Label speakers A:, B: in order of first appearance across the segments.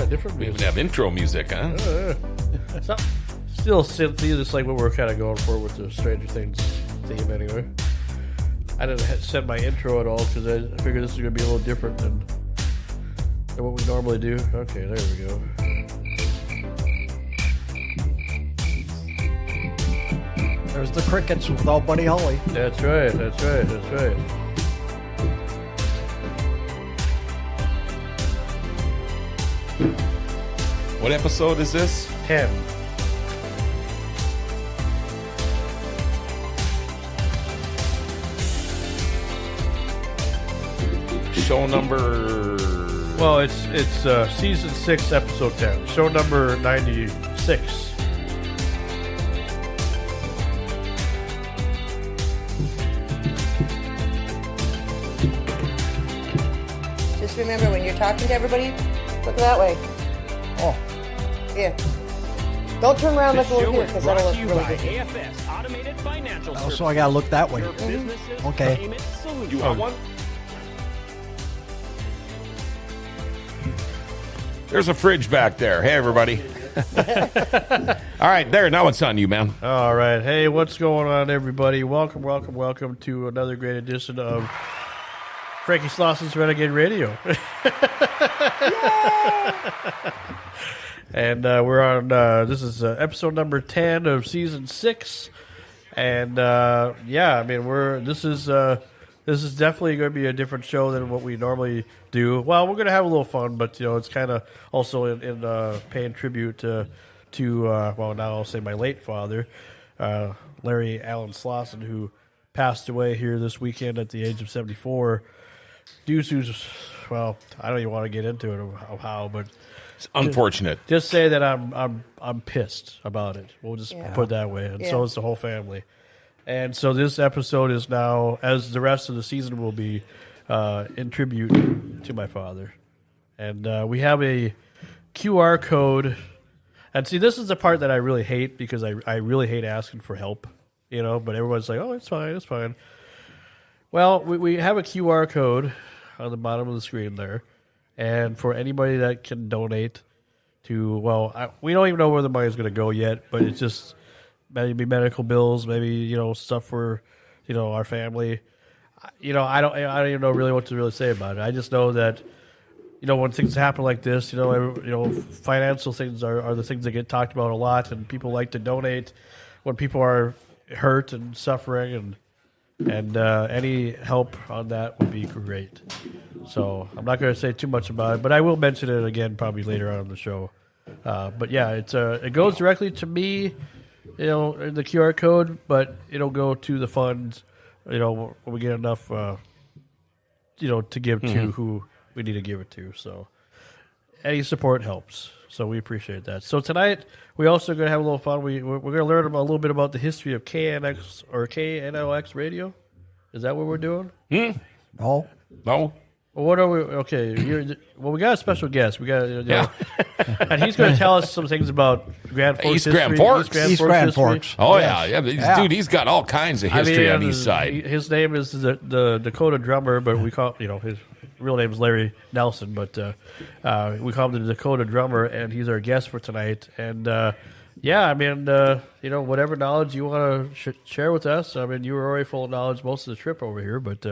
A: Different music.
B: We even have intro music, huh?
A: Still synthy, just like what we're kind of going for with the Stranger Things theme anyway. I didn't set my intro at all because I figured this is going to be a little different than what we normally do. Okay, there we go.
C: There's the crickets without Buddy Holly.
A: That's right.
B: What episode is this?
A: 10.
B: Show number...
A: Well, it's season 6, episode 10. Show number 96.
D: Just remember, when you're talking to everybody, look that way.
C: Oh.
D: Yeah. Don't turn around
E: This
D: like over
E: show
D: here,
E: is
D: because
E: brought
D: that'll
E: to
D: look
E: you
D: really
E: by
D: good.
E: AFS Automated Financial Services.
C: So I gotta look that way.
E: Your business's
C: Okay.
E: payment solution.
B: You want one? There's a fridge back there. Hey, everybody. All right, there. Now it's on you, man.
A: All right. Hey, what's going on, everybody? Welcome to another great edition of Frankie SLAWSON's Renagade Radio. And we're on, this is episode number 10 of season 6. And yeah, I mean, this is definitely going to be a different show than what we normally do. Well, we're going to have a little fun, but you know, it's kind of also in paying tribute to well, now I'll say my late father, Larry Allen SLAWSON, who passed away here this weekend at the age of 74. Due to, well, I don't even want to get into it of how, but
B: It's unfortunate.
A: just say that I'm pissed about it. We'll just put it that way, and so
D: Yeah.
A: is the whole family. And so this episode is now, as the rest of the season will be, in tribute to my father. And we have a QR code. And see, this is the part that I really hate, because I really hate asking for help, you know, but everyone's like, oh, it's fine. Well, we have a QR code on the bottom of the screen there. And for anybody that can donate to, well, we don't even know where the money's going to go yet, but it's just maybe medical bills, maybe, you know, stuff for, you know, our family. You know, I don't even know really what to really say about it. I just know that, you know, when things happen like this, you know, financial things are the things that get talked about a lot, and people like to donate when people are hurt and suffering, and any help on that would be great. So I'm not going to say too much about it, but I will mention it again probably later on in the show. But yeah, it goes directly to me, you know, in the QR code, but it'll go to the funds, you know, when we get enough, you know, to give to who we need to give it to. So any support helps. So we appreciate that. So tonight we also going to have a little fun. We're going to learn a little bit about the history of KNX or KNOX radio. Is that what we're doing?
C: No.
B: No?
A: Well, what are we? Okay, we got a special guest. We got, you know, and he's going to tell us some things about Grand Forks
B: East
A: history.
B: Grand Forks.
C: East Grand
A: history.
C: Forks.
B: Oh,
C: Yes.
B: yeah. Dude, he's got all kinds of history on the east side.
A: His name is the Dakota Drummer, but we call, you know, his real name is Larry Nelson, but we call him the Dakota Drummer, and he's our guest for tonight. And yeah, I mean, you know, whatever knowledge you want to share with us. I mean, you were already full of knowledge most of the trip over here, but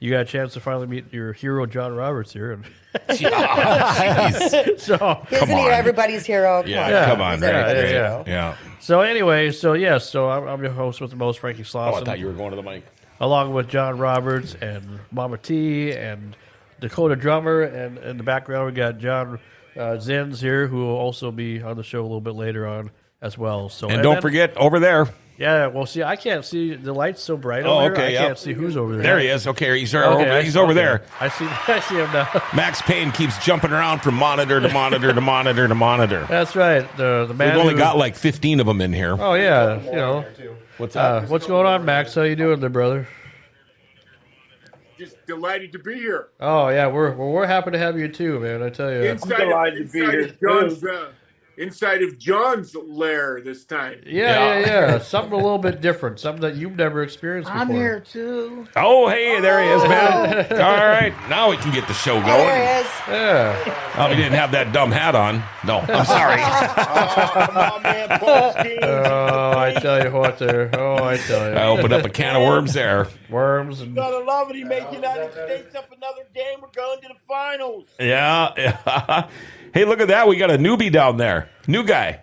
A: you got a chance to finally meet your hero, John Roberts, here. And
B: Jeez.
A: so,
D: Isn't he everybody's hero?
B: Come on,
D: He's
B: right?
D: everybody's
A: Yeah.
D: hero.
B: Yeah.
A: so anyway, so I'm your host with the most, Frankie
B: Oh, I
A: SLAWSON,
B: thought you were going to the mic.
A: along with John Roberts and Mama T and Dakota Drummer, and in the background we got John ZINNS here, who will also be on the show a little bit later on as well. So
B: And don't
A: then-
B: forget, over there.
A: Yeah, well, see, I can't see, the light's so bright
B: Oh,
A: over
B: okay,
A: there. I
B: yeah.
A: can't see who's over there.
B: There he is. Okay, he's
A: Okay,
B: over there.
A: I see him now.
B: Max Payne keeps jumping around from monitor to monitor to monitor to monitor.
A: That's right. The man
B: We've only
A: who-
B: got like 15 of them in here.
A: Oh yeah, you know.
B: What's up?
A: What's going on, Max? How you doing there, brother?
F: Just delighted to be here.
A: Oh yeah, we're happy to have you too, man. I tell you.
F: Inside
G: delighted to be here,
F: John's, inside of John's lair this time.
A: Yeah. Something a little bit different. Something that you've never experienced before.
F: I'm here too.
B: Oh, hey, there he is, man. All right, now we can get the show going.
D: There he is.
A: Yeah.
B: Oh, he didn't have that dumb hat on. No, I'm sorry.
F: Come on, man. Posting.
A: Oh, I tell you what there. Oh, I tell you.
B: I opened up a can of worms there.
A: Worms and...
F: Gotta love it. He made United States up another game. We're going to the finals.
B: Yeah. Hey, look at that. We got a newbie down there. New guy.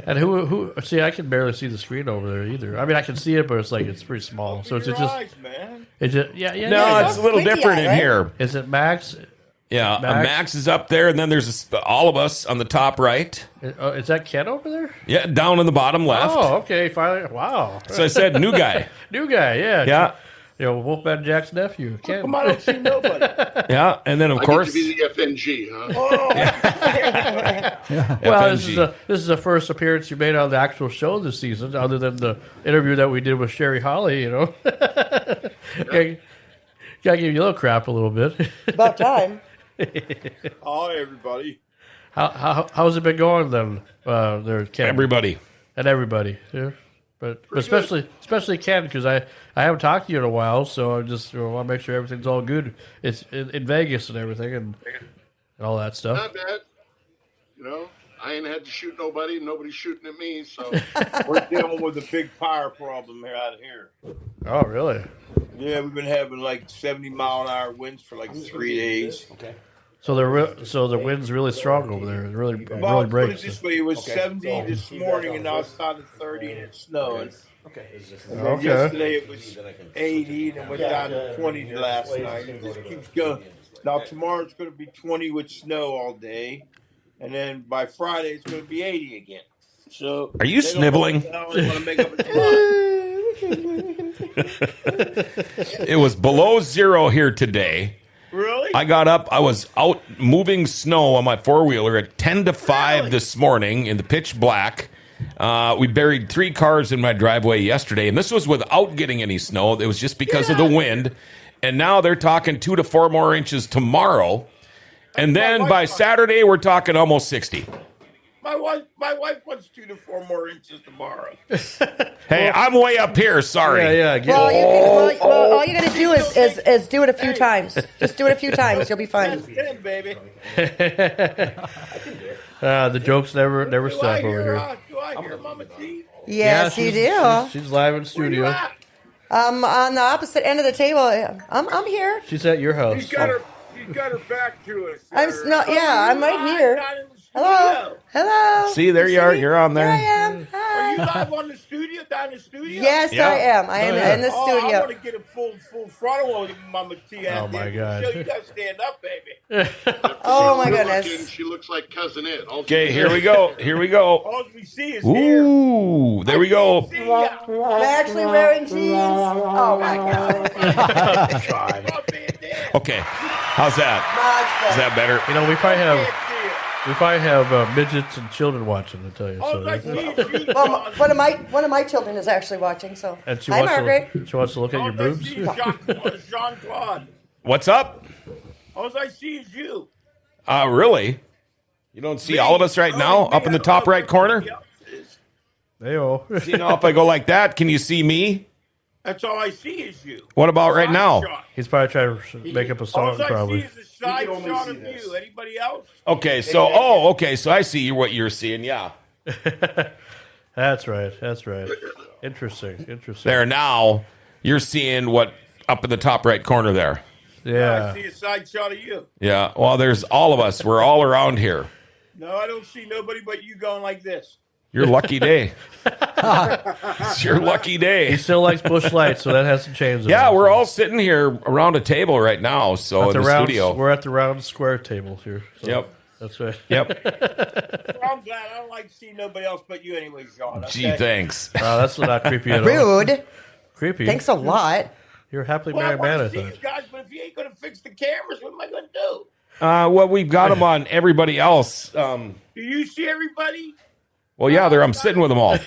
A: And who? See, I can barely see the screen over there either. I mean, I can see it, but it's pretty small. So it's just,
F: man.
A: it's just,
B: No,
D: Yeah,
B: it's a little
D: squinty
B: different
D: eye,
B: in
D: right?
B: here.
A: Is it Max?
B: Yeah,
A: Max?
B: Max is up there, and then there's all of us on the top right.
A: Is that Ken over there?
B: Yeah, down on the bottom left.
A: Oh, okay. Finally, wow.
B: So I said new guy.
A: New guy, yeah.
B: Yeah.
A: You know, Wolfman Jack's nephew, Ken.
F: Come on, I don't see nobody.
B: Yeah, and then of
G: I
B: course,
G: get to be the FNG, huh?
A: Well,
B: FNG.
A: this is the first appearance you made on the actual show this season, other than the interview that we did with Sherry Holly. You know, gotta give you a little crap a little bit.
D: About time.
F: Hi, everybody.
A: How's it been going then? There, Ken,
B: everybody.
A: and everybody. Yeah. But especially Ken, because I haven't talked to you in a while, so I just want to make sure everything's all good. It's in Vegas and everything and all that stuff.
G: Not bad. You know, I ain't had to shoot nobody. Nobody's shooting at me, so.
F: We're dealing with a big fire problem here out here.
A: Oh, really?
F: Yeah, we've been having like 70-mile-an-hour winds for like 3 days.
B: Okay.
A: So the wind's really strong over there. It really
F: Well, put
A: breaks.
F: it this way, it was 70 this morning, and now it's down to 30, and it's snowing. And then
A: Okay.
F: yesterday it was 80, and it went down to 20 last night. It just keeps going. Now tomorrow it's going to be 20 with snow all day, and then by Friday it's going to be 80 again. So
B: Are you
F: they don't
B: sniveling?
F: know what the hell they want to make up its mind.
B: It was below zero here today.
F: Really?
B: I got up. I was out moving snow on my four-wheeler at 10 to 5 this morning in the pitch black. We buried 3 cars in my driveway yesterday, and this was without getting any snow. It was just because of the wind. And now they're talking 2 to 4 more inches tomorrow. And then by Saturday, we're talking almost 60.
F: My wife wants 2 to 4 more inches tomorrow.
B: Hey, I'm way up here. Sorry.
A: Yeah. Get
D: Well, all you got to do is do it a few times. Just do it a few times. You'll be fine.
F: That's it, baby.
A: the jokes never
F: Do
A: stop
F: I
A: over
F: hear,
A: here.
F: do I hear Mama T?
D: Yes, you do.
A: She's live in
F: Where you
A: studio.
F: at?
D: On the opposite end of the table. I'm here.
A: She's at your house.
F: She's got her back to us.
D: I'm right here. Hello. Hello.
B: See, there you are. You're on
D: Here I
B: there.
D: am.
F: Are
D: Hi.
F: you live on the studio? Down in the studio?
D: Yes,
B: Yeah.
D: I am. I am in the
F: I
D: studio.
F: want to get a full frontal with Mama T.
A: Oh, my God.
F: You got to stand up, baby.
D: Oh, my
G: Good
D: goodness.
G: looking, she looks like Cousin It.
B: Okay, here we go. Here we go.
F: All we see is here.
B: Ooh, there we go.
F: See ya.
D: I'm actually wearing jeans. Oh, my God.
F: Oh, bandana.
B: Okay, how's that?
D: Much
B: Is
D: better.
B: that better?
A: You know, we probably
F: Can't
A: have
F: see it.
A: midgets and children watching. I tell you.
F: All I
A: So,
F: see is you,
D: Well,
F: John.
D: one of my children is actually watching. So,
A: and she
D: hi,
A: wants
D: Margaret.
A: to look at
F: All
A: your
F: I
A: boobs.
F: see is Jean-Claude.
B: What's up?
F: All I see is you.
B: Really? You don't see all of us right now up in the top right corner?
A: Hey-o.
B: See now if I go like that, can you see me?
F: That's all I see is you.
B: What about right now?
A: He's probably trying to make up a song,
F: All I
A: probably.
F: see is a side shot of you. Anybody else?
B: Okay, so so I see what you're seeing. Yeah.
A: That's right. Interesting.
B: There now, you're seeing what up in the top right corner there.
F: I
A: Yeah.
F: see a side shot of you.
B: Yeah. Well, there's all of us. We're all around here.
F: No, I don't see nobody but you going like this.
B: Your lucky day. It's your lucky
A: He
B: day.
A: still likes Bush Lights, so that hasn't changed. at
B: Yeah,
A: all.
B: we're all sitting here around a table right now. So
A: at
B: in
A: the
B: the
A: round.
B: studio.
A: We're at the round square table here. So
B: Yep.
A: That's right.
B: Yep.
F: I'm glad. I don't like to see nobody else but you anyway, Sean. Okay?
B: Gee, thanks.
A: That's not creepy at all.
D: Rude.
A: Creepy.
D: Thanks a lot.
A: You're a happily
F: Well, I
A: married man, I
F: want to see you
A: thought.
F: guys, but if you ain't going to fix the cameras, what am I going to do?
B: Well, we've got them on everybody else.
F: Do you see everybody?
B: Well, yeah, I'm sitting with them all.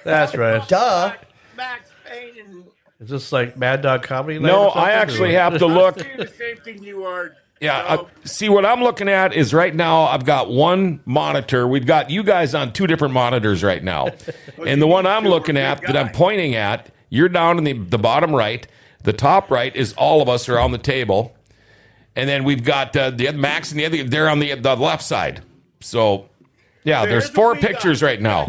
A: That's right.
D: Duh.
F: Max Payne and
A: Is this like Mad Dog Comedy Night?
B: No,
A: or something,
B: I actually
A: or-
B: have to look.
F: you're the same thing you are
B: Yeah, see what I'm looking at is right now I've got one monitor. We've got you guys on two different monitors right now. And the one I'm looking at that I'm pointing at, you're down in the bottom right. The top right is all of us around the table. And then we've got the Max and the other, they're on the left side. So, yeah, there's
F: Here's
B: 4
F: what we
B: pictures
F: got.
B: right now.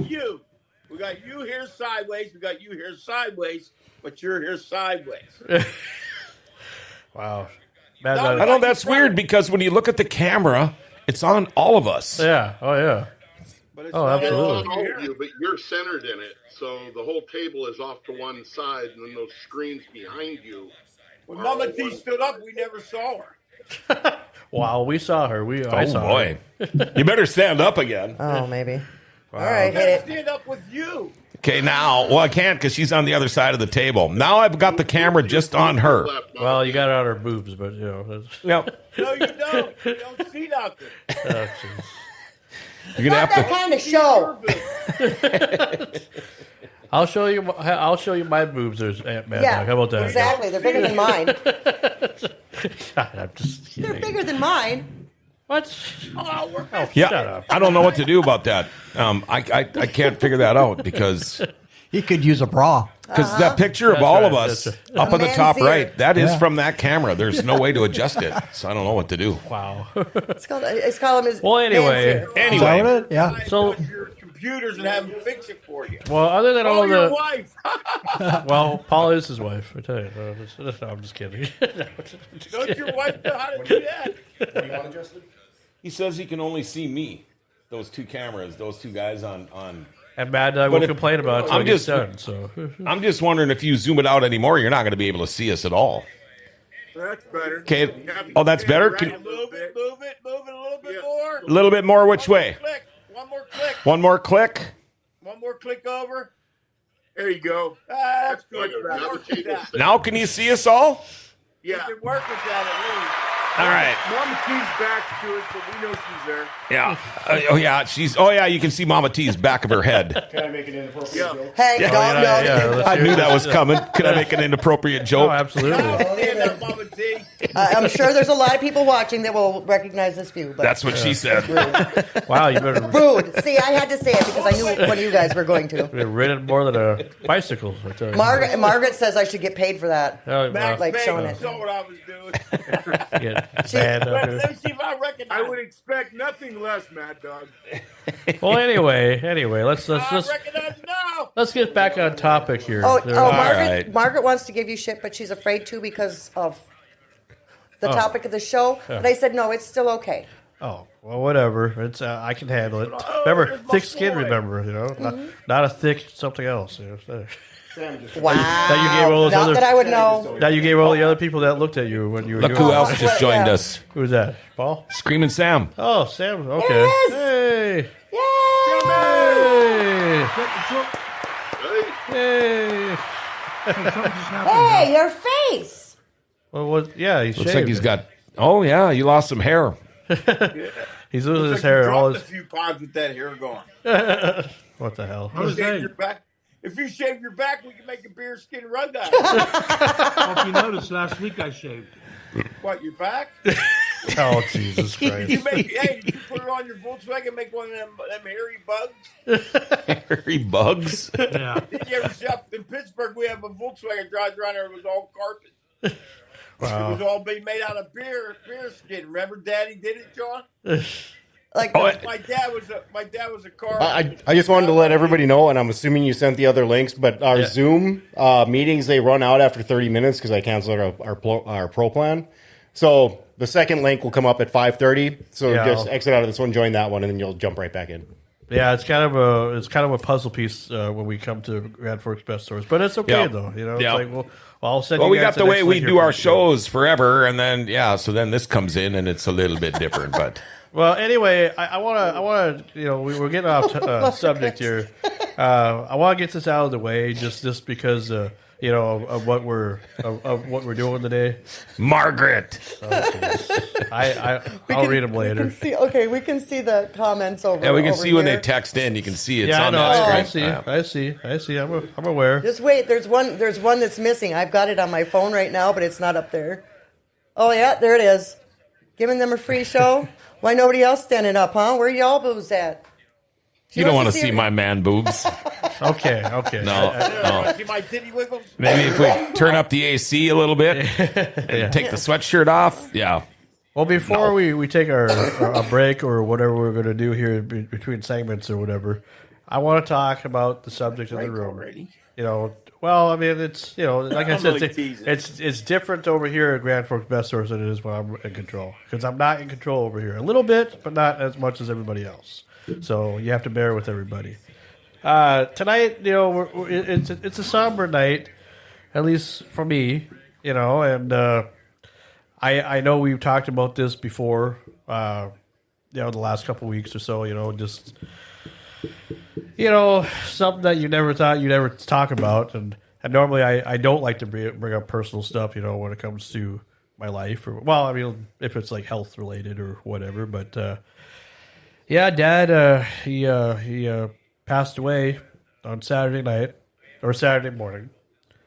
F: We got you here sideways. We got you here sideways, but you're here sideways.
A: Wow.
B: I know that's weird because when you look at the camera, it's on all of us.
A: Yeah. Oh, yeah.
F: But it's
A: Oh,
F: not
A: absolutely.
F: on
G: All
F: here.
G: of you, but you're centered in it, so the whole table is off to one side, and then those screens behind you.
F: When Mama T stood up, we never saw her.
A: Wow, we saw her. I saw
B: boy.
A: her.
B: You better stand up again.
D: Oh, maybe. All right, hit it.
F: Stand up with you.
B: Okay, now, well, I can't because she's on the other side of the table. Now I've got the camera just on her.
A: Well, you got it on her boobs, but, you know. That's,
B: Yep.
F: No, you don't. You don't see nothing.
A: oh, jeez.
B: You're gonna have
D: That
B: to.
D: kind of show.
A: I'll show you my boobs. There's Aunt Mad
D: Yeah,
A: Dog. How about that?
D: exactly. They're bigger than mine.
A: I'm just
D: They're
A: kidding.
D: bigger than mine.
A: What?
F: Oh,
B: Yeah,
A: Shut up.
B: I don't know what to do about that. I can't figure that out because
C: He could use a bra.
B: that picture of
A: That's
B: all
A: right,
B: of us
A: that's
B: up on the
D: man's
B: top
D: ear.
B: right, that is
C: Yeah.
B: from that camera. There's no way to adjust it, so I don't know what to do.
A: Wow.
D: It's called him his.
A: Well, anyway.
D: man's ear.
C: Is that
B: Anyway,
C: what it? Yeah.
A: So-
F: so your computers and have them fix it for you.
A: Well, other than all
F: Oh, your
A: the
F: wife.
A: well, Paul is his wife. I tell you. No, I'm just kidding.
F: Don't your wife know how to do that?
B: he says he can only see me. Those two cameras, those two guys on.
A: And Mad Dog
B: But
A: will
B: if-
A: complain about it until
B: I'm
A: it gets
B: just-
A: done. So
B: I'm just wondering if you zoom it out anymore, you're not going to be able to see us at all.
F: That's better.
B: Okay. Oh, that's better. Can,
F: Move it a little bit more.
B: a little bit more. Which way?
F: Click. One more click.
B: One more click.
F: One more click over. There you go. That's good.
G: Now the
F: Work with
G: table's
F: that.
B: Now can you see us all?
F: You
G: Yeah.
F: can work with that at least.
B: All right.
F: Mama T's back to it, but we know she's there.
B: Yeah. Oh yeah. Oh yeah. You can see Mama T's back of her head.
F: Yeah.
D: Hey,
B: Yeah.
D: don't
A: yeah,
B: I knew that was coming. Could I make an inappropriate
A: oh,
B: joke?
A: absolutely.
F: Stand up, Mama T.
D: I'm sure there's a lot of people watching that will recognize this view. But
B: That's what she said.
A: Wow, you better
D: rude. See, I had to say it because I knew one of you guys were going to.
A: ridden more than a bicycle. I tell you.
D: Margaret says I should get paid for that.
A: Oh,
F: Max
A: well,
D: Like showing it.
F: saw what I was doing.
A: yeah, Mad Dog.
F: Let me see if I recognize.
H: I would expect nothing less, Mad Dog.
A: Well, anyway, let's
F: I recognize now.
A: let's get back on topic here.
D: Oh,
A: There-
D: Margaret.
B: right.
D: Margaret wants to give you shit, but she's afraid to because of the
A: Oh.
D: topic of the show. But I said no, it's still okay.
A: Oh, well, whatever. It's I can handle it.
F: Oh,
A: Remember,
F: there's my
A: thick skin.
F: boy.
A: Remember, not a thick something else.
D: Wow.
A: That you gave all those
D: Not
A: other-
D: that I would know.
A: Now you gave all the other people that looked at you when you were
B: Look
A: doing
B: who
A: it.
B: else just joined
D: Yeah.
B: us.
A: Who's that? Paul?
B: Screaming Sam.
A: Oh, Sam. Okay.
D: Yes!
A: Hey.
D: Yay!
A: Hey.
G: Hey,
A: Hey.
D: Hey, your face.
A: Well, what? Yeah, he's
B: Looks
A: shaved.
B: like he's got. Oh yeah, you lost some hair.
A: He's losing his
F: Looks like
A: hair.
F: you
A: All
F: dropped
A: his.
F: a few pounds with that hair gone.
A: What the hell?
H: How does that?
F: Your back. If you shave your back, we can make a beer skin rundown.
H: If you noticed, last week I shaved.
F: What, your back?
A: Oh, Jesus Christ.
F: You make, hey, did you put it on your Volkswagen, make one of them hairy bugs?
B: Hairy bugs.
H: Yeah.
F: Did you ever see up in Pittsburgh? We have a Volkswagen drives around there. It was all carpet. It
A: Wow.
F: was all being made out of beer skin. Remember, Daddy did it, John?
D: Like
B: Oh,
F: My dad was a car.
I: I just wanted to let everybody know, and I'm assuming you sent the other links, but our
A: Yeah.
I: Zoom meetings, they run out after 30 minutes because I canceled our pro plan. So the second link will come up at 5:30. So
A: Yeah.
I: just exit out of this one, join that one, and then you'll jump right back in.
A: Yeah, it's kind of a puzzle piece when we come to Grand Forks Best Stores, but it's okay
B: Yeah.
A: though. You know,
B: Yeah.
A: it's like well, I'll send.
B: Well,
A: you
B: we
A: guys
B: got the way
A: next
B: we
A: link
B: do
A: here
B: our
A: for-
B: shows forever, and then so then this comes in, and it's a little bit different, but.
A: Well, anyway, I want to, we're getting off subject here. I want to get this out of the way, just because, of what we're doing today.
B: Margaret.
A: I'll read them later.
D: We can see the comments over.
B: Yeah, we can
D: over
B: see when they
D: here.
B: text in. You can see it's
A: Yeah, I
B: on
A: know.
B: that screen.
A: I see. I'm aware.
D: Just wait. There's one that's missing. I've got it on my phone right now, but it's not up there. Oh yeah, there it is. Giving them a free show? Why nobody else standing up, huh? Where y'all boos at?
B: You don't want to see my man boobs.
A: Okay.
B: No.
F: See my titty wiggles?
B: Maybe if we turn up the AC a little bit and take the sweatshirt off. Yeah.
A: Well, before we take a break or whatever we're going to do here between segments or whatever, I want to talk about the subject of the room.
F: Already.
A: You know, well, I mean, it's, you know, like I said, it's different over here at Grand Forks Best Source than it is when I'm in control. Because I'm not in control over here. A little bit, but not as much as everybody else. So you have to bear with everybody. Tonight, you know, it's a somber night, at least for me, you know, and I know we've talked about this before, you know, the last couple of weeks or so, you know, just, you know, something that you never thought you'd ever talk about. And normally I don't like to bring up personal stuff, you know, when it comes to my life. Or, well, I mean, if it's like health related or whatever. But, yeah, Dad, he passed away on Saturday night or Saturday morning.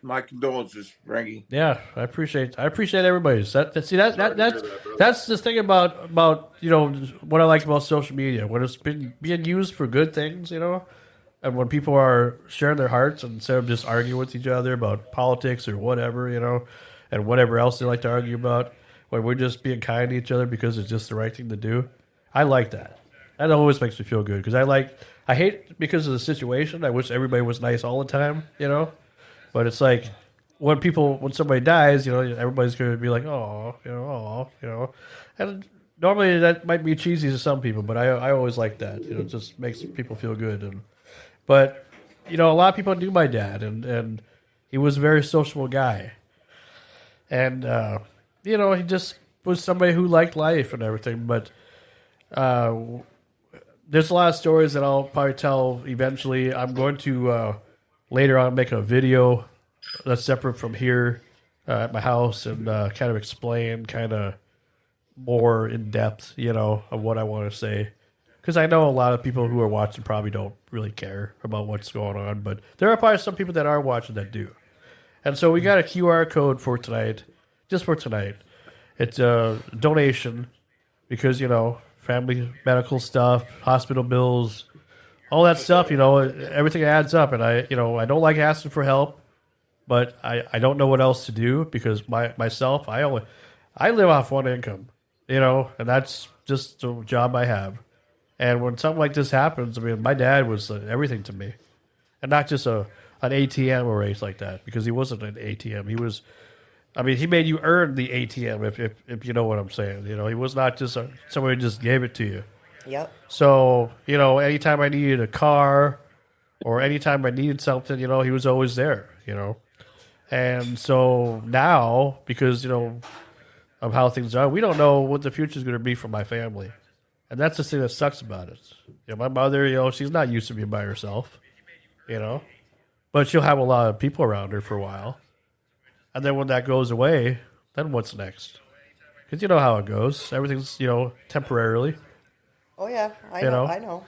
F: My condolences, Frankie.
A: Yeah, I appreciate everybody's. That's the thing about you know what I like about social media when it's been being used for good things, you know, and when people are sharing their hearts instead of just arguing with each other about politics or whatever, you know, and whatever else they like to argue about. When we're just being kind to each other because it's just the right thing to do. I like that. That always makes me feel good because I hate because of the situation. I wish everybody was nice all the time, you know. But it's like when somebody dies, you know, everybody's going to be like, oh, you know. And normally that might be cheesy to some people, but I always like that. You know, it just makes people feel good. But you know, a lot of people knew my dad, and he was a very sociable guy, and you know, he just was somebody who liked life and everything. But there's a lot of stories that I'll probably tell eventually. I'm going to. Later on, make a video that's separate from here at my house and kind of explain kind of more in depth, you know, of what I want to say. Because I know a lot of people who are watching probably don't really care about what's going on, but there are probably some people that are watching that do. And so we got a QR code for tonight, just for tonight. It's a donation because, you know, family medical stuff, hospital bills, all that stuff, you know, everything adds up. And I don't like asking for help, but I don't know what else to do because myself, I live off one income, you know, and that's just the job I have. And when something like this happens, I mean, my dad was everything to me, and not just an ATM or anything like that, because he wasn't an ATM. He was, I mean, he made you earn the ATM, if you know what I'm saying. You know, he was not just somebody who just gave it to you.
D: Yep.
A: So, you know, anytime I needed a car or anytime I needed something, you know, he was always there, you know. And so now, because, you know, of how things are, we don't know what the future is going to be for my family. And that's the thing that sucks about it. You know, my mother, you know, she's not used to being by herself, you know. But she'll have a lot of people around her for a while. And then when that goes away, then what's next? Because you know how it goes. Everything's, you know, temporarily.
D: Oh, yeah. I know.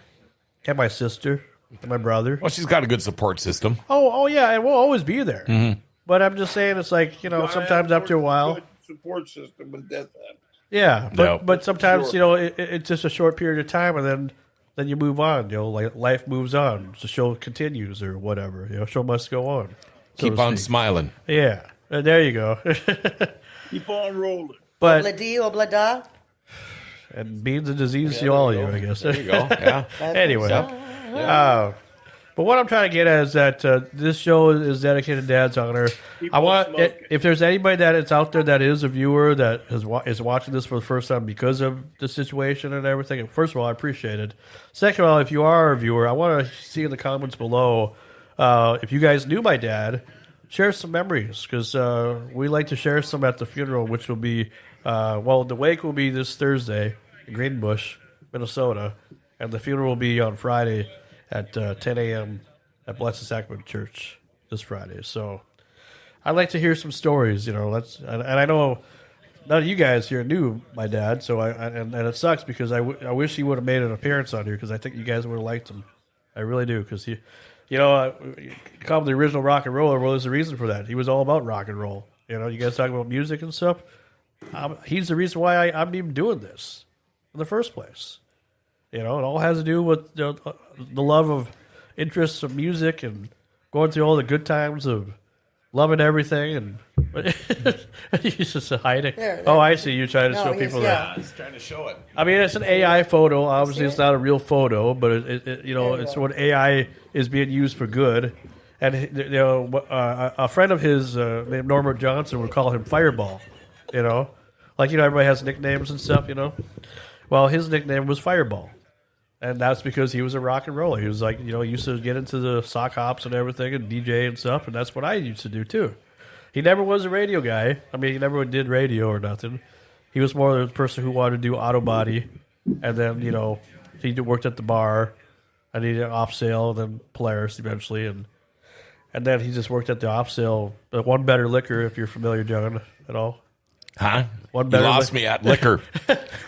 A: And my sister and my brother.
B: Well, she's got a good support system.
A: Oh, yeah, and we'll always be there.
B: Mm-hmm.
A: But I'm just saying, it's like, you know, sometimes after a while.
F: Support system when death happens.
A: Yeah, but sometimes,
F: Sure.
A: you know, it's just a short period of time, and then you move on. You know, like life moves on. The show continues or whatever. You know, show must go on.
B: Keep on smiling.
A: Yeah, there you go.
F: Keep on rolling.
A: But
D: Obla-dee, obla-da.
A: and beans and disease to all of you, I guess.
B: There you go. Yeah.
A: Anyway,
B: Yeah.
A: but what I'm trying to get at is that this show is dedicated to Dad's honor. I want, if there's anybody that is out there that is a viewer that is watching this for the first time because of the situation and everything, first of all, I appreciate it. Second of all, if you are a viewer, I want to see in the comments below if you guys knew my dad, share some memories, because we like to share some at the funeral, which will be, the wake will be this Thursday in Greenbush, Minnesota, and the funeral will be on Friday at 10 a.m. at Blessed Sacrament Church this Friday. So I'd like to hear some stories, you know. And I know none of you guys here knew my dad, so and it sucks because I wish he would have made an appearance on here, because I think you guys would have liked him. I really do, because he, you know, call him the original rock and roller. Well, there's a reason for that. He was all about rock and roll. You know, you guys talk about music and stuff. he's the reason why I'm even doing this in the first place. You know, it all has to do with the love of interests of music and going through all the good times of loving everything. And he's just hiding.
D: There.
A: Oh, I see. You're trying to
D: No,
A: show
D: he's-
A: people
D: yeah.
A: that.
B: He's trying to show it.
A: I mean, it's an AI photo. Obviously,
D: See
A: it's
D: it?
A: not a real photo, but it you know,
D: There you
A: it's
D: go.
A: what AI is being used for good. And you know, a friend of his named Norbert Johnson would call him Fireball. You know, like everybody has nicknames and stuff. You know, well, his nickname was Fireball, and that's because he was a rock and roller. He was like, he used to get into the sock hops and everything and DJ and stuff, and that's what I used to do too. He never was a radio guy. I mean, he never did radio or nothing. He was more the person who wanted to do auto body, and then he worked at the bar, and he did off sale, and then Polaris eventually, and then he just worked at the off sale. One Better Liquor, if you're familiar, John, at all.
B: Huh?
A: One
B: You
A: Better
B: lost me at liquor.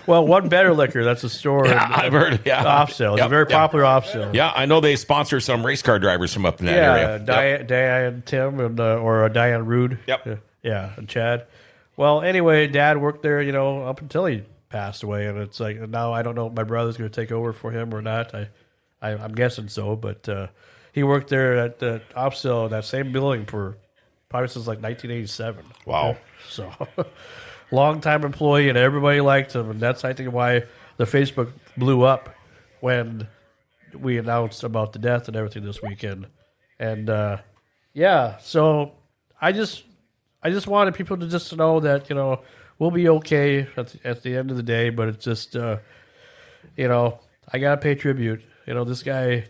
A: Well, One Better Liquor, that's a store.
B: Yeah, I've heard. Yeah,
A: off sale. It's a
B: Yep,
A: very
B: yep.
A: popular off sale.
B: Yeah, I know they sponsor some race car drivers from up in that area.
A: Diane Tim and or Diane Rude.
B: Yep.
A: Yeah, and Chad. Well, anyway, Dad worked there, up until he passed away, and it's like now I don't know if my brother's going to take over for him or not. I'm guessing so, but he worked there at the off sale, that same building for probably since like 1987.
B: Wow.
A: So, long-time employee, and everybody liked him, and that's, I think, why the Facebook blew up when we announced about the death and everything this weekend. And, so I just wanted people to just know that, we'll be okay at the end of the day, but it's just, I got to pay tribute. This guy,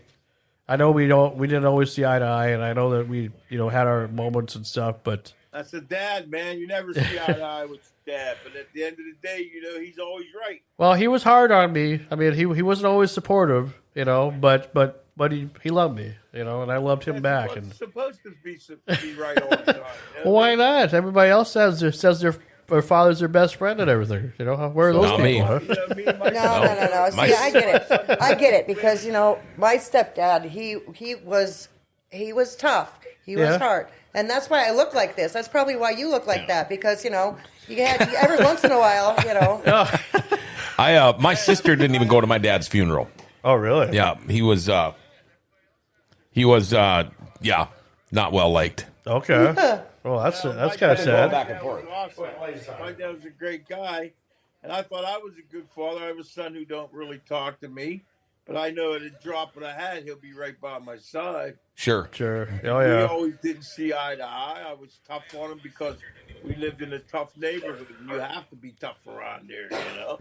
A: I know we didn't always see eye to eye, and I know that we, had our moments and stuff, but
F: That's a dad, man. You never see eye to eye with your dad, but at the end of the day, he's always right.
A: well, he was hard on me. I mean, he wasn't always supportive, but he loved me, and I loved him back. And
F: Supposed to be right all the time.
A: well, why not? Everybody else says their father's their best friend and everything. Where are those
B: Not
A: people?
B: me.
A: Huh?
D: No. See, I get it. I get it because my stepdad, he was tough. He was
A: Yeah.
D: hard, and that's why I look like this. That's probably why you look like that because you had every once in a while,
B: My sister didn't even go to my dad's funeral.
A: Oh, really?
B: Yeah, he was not well liked.
A: Okay. Well, that's kind of sad.
I: Back and forth.
F: My dad was a great guy, and I thought I was a good father. I have a son who don't really talk to me, but I know at a drop of a hat, he'll be right by my side.
B: Sure.
A: Sure. Oh,
F: We
A: yeah.
F: always didn't see eye to eye. I was tough on him because we lived in a tough neighborhood, and you have to be tough around there,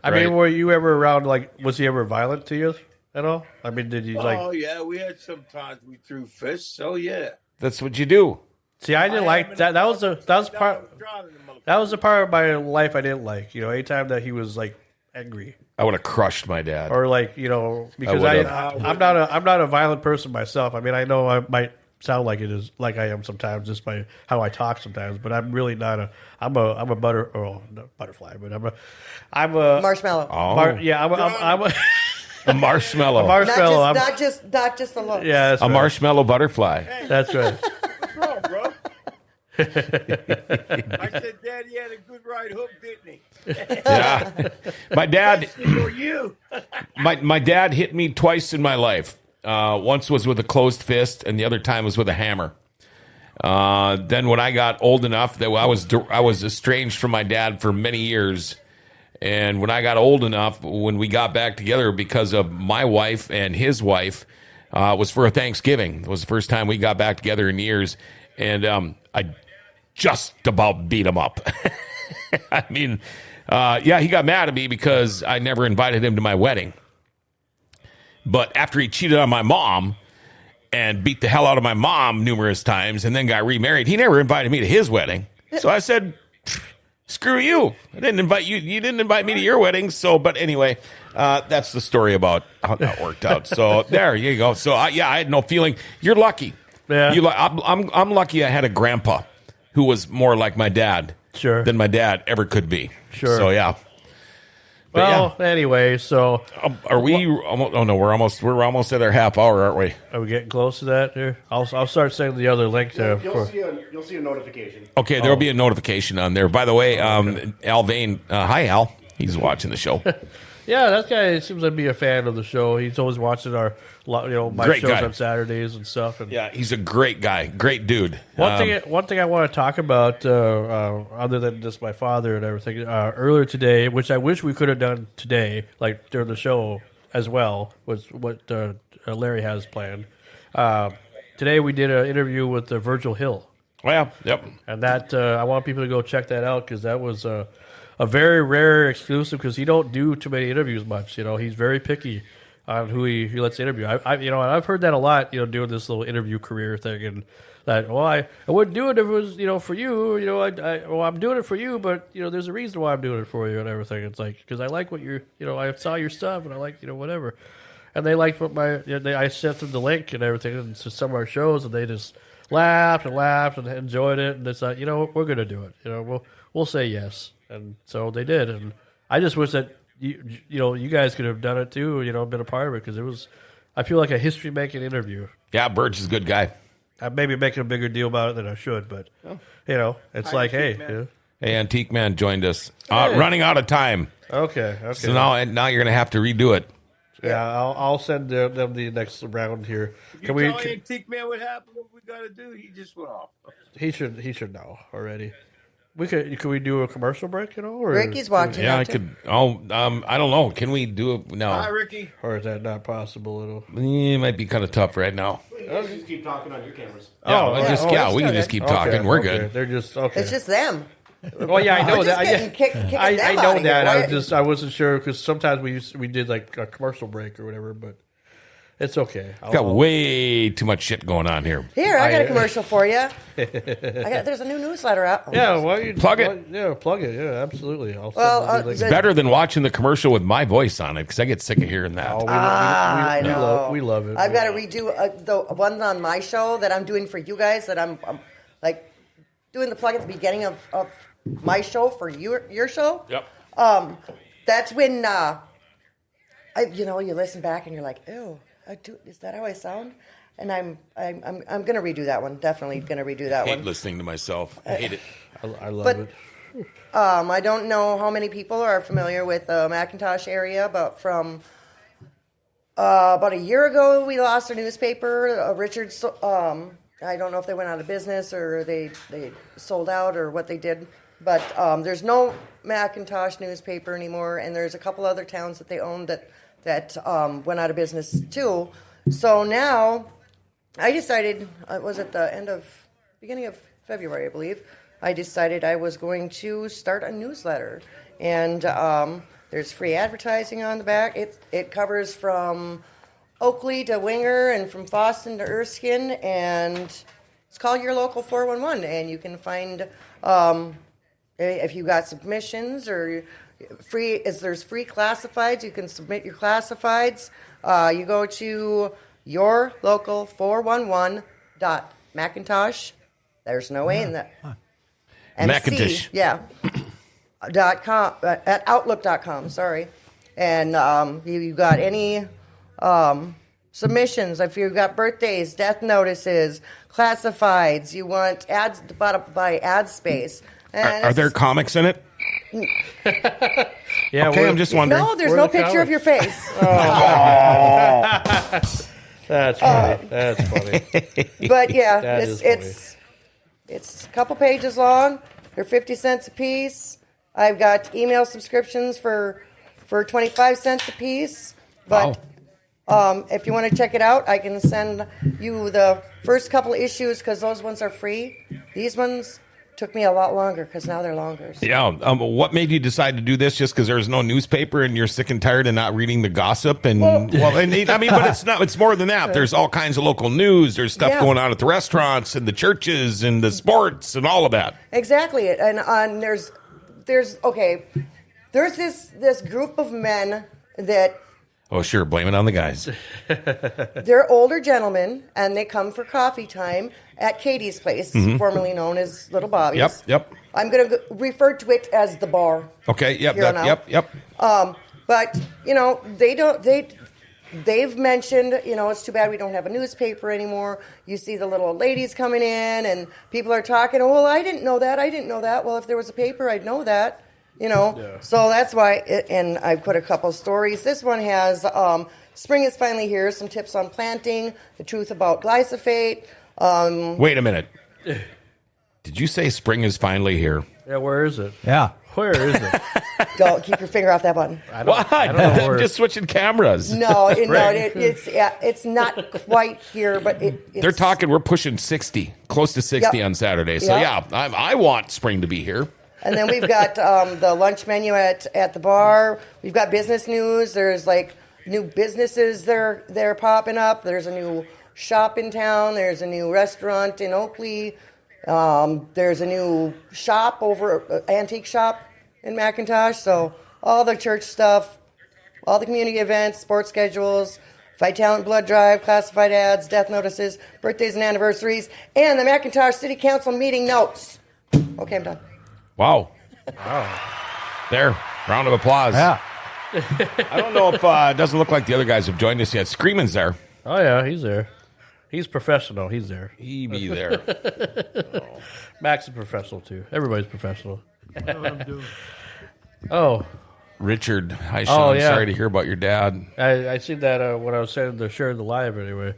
A: I
B: Right.
A: mean, were you ever around, was he ever violent to you at all? I mean, did you,
F: Oh, yeah, we had some times we threw fists. Oh, yeah.
B: That's what you do.
A: see, I didn't like that. That was the part of my life I didn't like. Anytime that he was, angry.
B: I would have crushed my dad.
A: Or because
B: would've.
A: I'm not a violent person myself. I mean, I know I might sound like it is like I am sometimes just by how I talk sometimes, but I'm really not I'm a butterfly, but I'm a
D: marshmallow.
B: Oh,
A: I'm a
B: a marshmallow.
A: marshmallow.
D: Not just the looks.
A: Yeah, that's
B: A
A: right.
B: marshmallow butterfly.
A: That's right.
F: What's wrong, bro? I said, Daddy had a good right hook, didn't he?
B: Yeah. My dad
F: For you.
B: my dad hit me twice in my life. Once was with a closed fist, and the other time was with a hammer. Then when I got old enough that I was estranged from my dad for many years, and when I got old enough, when we got back together because of my wife and his wife, was for a Thanksgiving. It was the first time we got back together in years, and I just about beat him up. I mean, he got mad at me because I never invited him to my wedding. But after he cheated on my mom and beat the hell out of my mom numerous times and then got remarried, he never invited me to his wedding. So I said, screw you. I didn't invite you. You didn't invite me to your wedding. So, but anyway, that's the story about how that worked out. So there you go. So I had no feeling. You're lucky.
A: Yeah.
B: I'm lucky I had a grandpa who was more like my dad
A: Sure.
B: than my dad ever could be.
A: Sure.
B: So yeah.
A: Well, anyway, so
B: are we? Oh no, we're almost at our half hour, aren't we?
A: are we getting close to that? Here, I'll start sending the other link to.
I: You'll see a notification.
B: Okay, there will be a notification on there. By the way, Al Vane, hi Al, he's watching the show.
A: Yeah, that guy seems to be a fan of the show. He's always watching our, my
B: Great
A: shows
B: guy.
A: on Saturdays and stuff. And
B: Yeah, he's a great guy, great dude.
A: One thing I want to talk about, other than just my father and everything, earlier today, which I wish we could have done today, like during the show as well, was what Larry has planned. Today we did an interview with Virgil Hill.
B: Well, yep.
A: And that I want people to go check that out because that was a very rare exclusive because he don't do too many interviews much. He's very picky on who he lets interview. And I've heard that a lot. Doing this little interview career thing, and that I wouldn't do it if it was for you. I'm doing it for you, but there's a reason why I'm doing it for you and everything. It's like because I like what you're. I saw your stuff and I like whatever. And they liked what I sent them the link and everything and to some of our shows, and they just laughed and enjoyed it. And it's like, we're going to do it. We'll say yes. And so they did. And I just wish that, you guys could have done it too, been a part of it because it was, I feel like a history-making interview.
B: Yeah, Burge is a good guy.
A: I'm maybe making a bigger deal about it than I should, but, it's like, hey.
B: Hey, Antique Man joined us. Running out of time.
A: Okay.
B: So now you're going to have to redo it.
A: Yeah, I'll send them the next round here.
F: Can we tell Antique Man what happened? What we got to do? He just went off.
A: He should know already. Could we do a commercial break? Or
D: Ricky's watching.
B: Yeah, I could. Oh, I don't know. Can we do it now?
F: Hi, Ricky.
A: Or is that not possible?
B: It might be kind of tough right now.
I: Just keep talking on your cameras.
B: Yeah, we can just keep talking. We're good.
A: They're just okay.
D: It's just them.
A: Oh yeah, I know that. I know that. I wasn't sure because sometimes we did like a commercial break or whatever, but it's okay.
B: We've got way too much shit going on here.
D: Here, I got a commercial for you. There's a new newsletter out.
A: Yeah, why you
B: plug it?
A: Yeah, plug it. Yeah, absolutely.
B: It's better than watching the commercial with my voice on it because I get sick of hearing that.
D: I know.
A: We love it.
D: I've got to redo the one on my show that I'm doing for you guys. That I'm like doing the plug at the beginning of my show for your show.
B: Yep.
D: That's when you listen back and you're like, ew, is that how I sound? And I'm gonna redo that one. Definitely gonna redo that
B: I hate
D: one.
B: listening to myself. I hate it.
A: I love it.
D: I don't know how many people are familiar with the Macintosh area, but from about a year ago, we lost our newspaper. Richard's. I don't know if they went out of business or they sold out or what they did. But there's no Macintosh newspaper anymore, and there's a couple other towns that they owned that went out of business too. So now I decided, was at the beginning of February, I believe, I decided I was going to start a newsletter. And there's free advertising on the back. It covers from Oakley to Winger and from Boston to Erskine, and it's called Your Local 411. And you can find... if you got submissions or there's free classifieds, you can submit your classifieds. You go to yourlocal411.macintosh. There's no A in that.
B: Macintosh.
D: Yeah. .com at outlook.com. Sorry, and you got any submissions? If you've got birthdays, death notices, classifieds, you want ads by ad space.
B: Are there comics in it?
A: Yeah.
B: Okay, I'm just wondering.
D: No, there's no picture of your face.
A: That's funny. That's funny.
D: But yeah, it's a couple pages long. They're 50 cents a piece. I've got email subscriptions for 25 cents a piece. But if you want to check it out, I can send you the first couple issues because those ones are free. These ones took me a lot longer because now they're longer. So.
B: Yeah. What made you decide to do this? Just because there's no newspaper and you're sick and tired of not reading the gossip? And but it's not. It's more than that. There's all kinds of local news. There's stuff going on at the restaurants and the churches and the sports and all of that.
D: Exactly. And there's this group of men that
B: Oh, sure. Blame it on the guys.
D: They're older gentlemen, and they come for coffee time at Katie's place, formerly known as Little Bobby's.
B: Yep.
D: I'm going to refer to it as the bar.
B: Okay. Yep.
D: Here on out.
B: Yep.
D: But they've mentioned, it's too bad we don't have a newspaper anymore. You see the little ladies coming in, and people are talking, oh, well, I didn't know that. Well, if there was a paper, I'd know that. So that's why, and I put a couple stories. This one has spring is finally here, some tips on planting, the truth about glyphosate.
B: Wait a minute. Did you say spring is finally here?
A: Yeah, where is it?
C: Yeah.
A: Where is it?
D: Don't keep your finger off that button.
B: Why?
A: I don't know where
B: I'm just switching cameras.
D: It's not quite here, but it's.
B: They're talking. We're pushing 60, close to 60
D: Yep.
B: on Saturday. So
D: Yep.
B: I want spring to be here.
D: And then we've got the lunch menu at the bar. We've got business news. There's like new businesses they're popping up. There's a new shop in town. There's a new restaurant in Oakley. There's a new shop antique shop in McIntosh. So all the church stuff, all the community events, sports schedules, Fight Talent Blood Drive, classified ads, death notices, birthdays and anniversaries, and the McIntosh City Council meeting notes. Okay, I'm done.
B: Wow. There. Round of applause.
C: Yeah.
B: I don't know if it doesn't look like the other guys have joined us yet. Screaming's there.
A: Oh, yeah, he's there. He's professional. He's there.
B: He be there.
A: Max is professional, too. Everybody's professional.
H: I'm doing.
A: Oh,
B: Richard. Hi, Sean.
A: yeah.
B: Sorry to hear about your dad.
A: I seen that when I was saying to share the live anyway.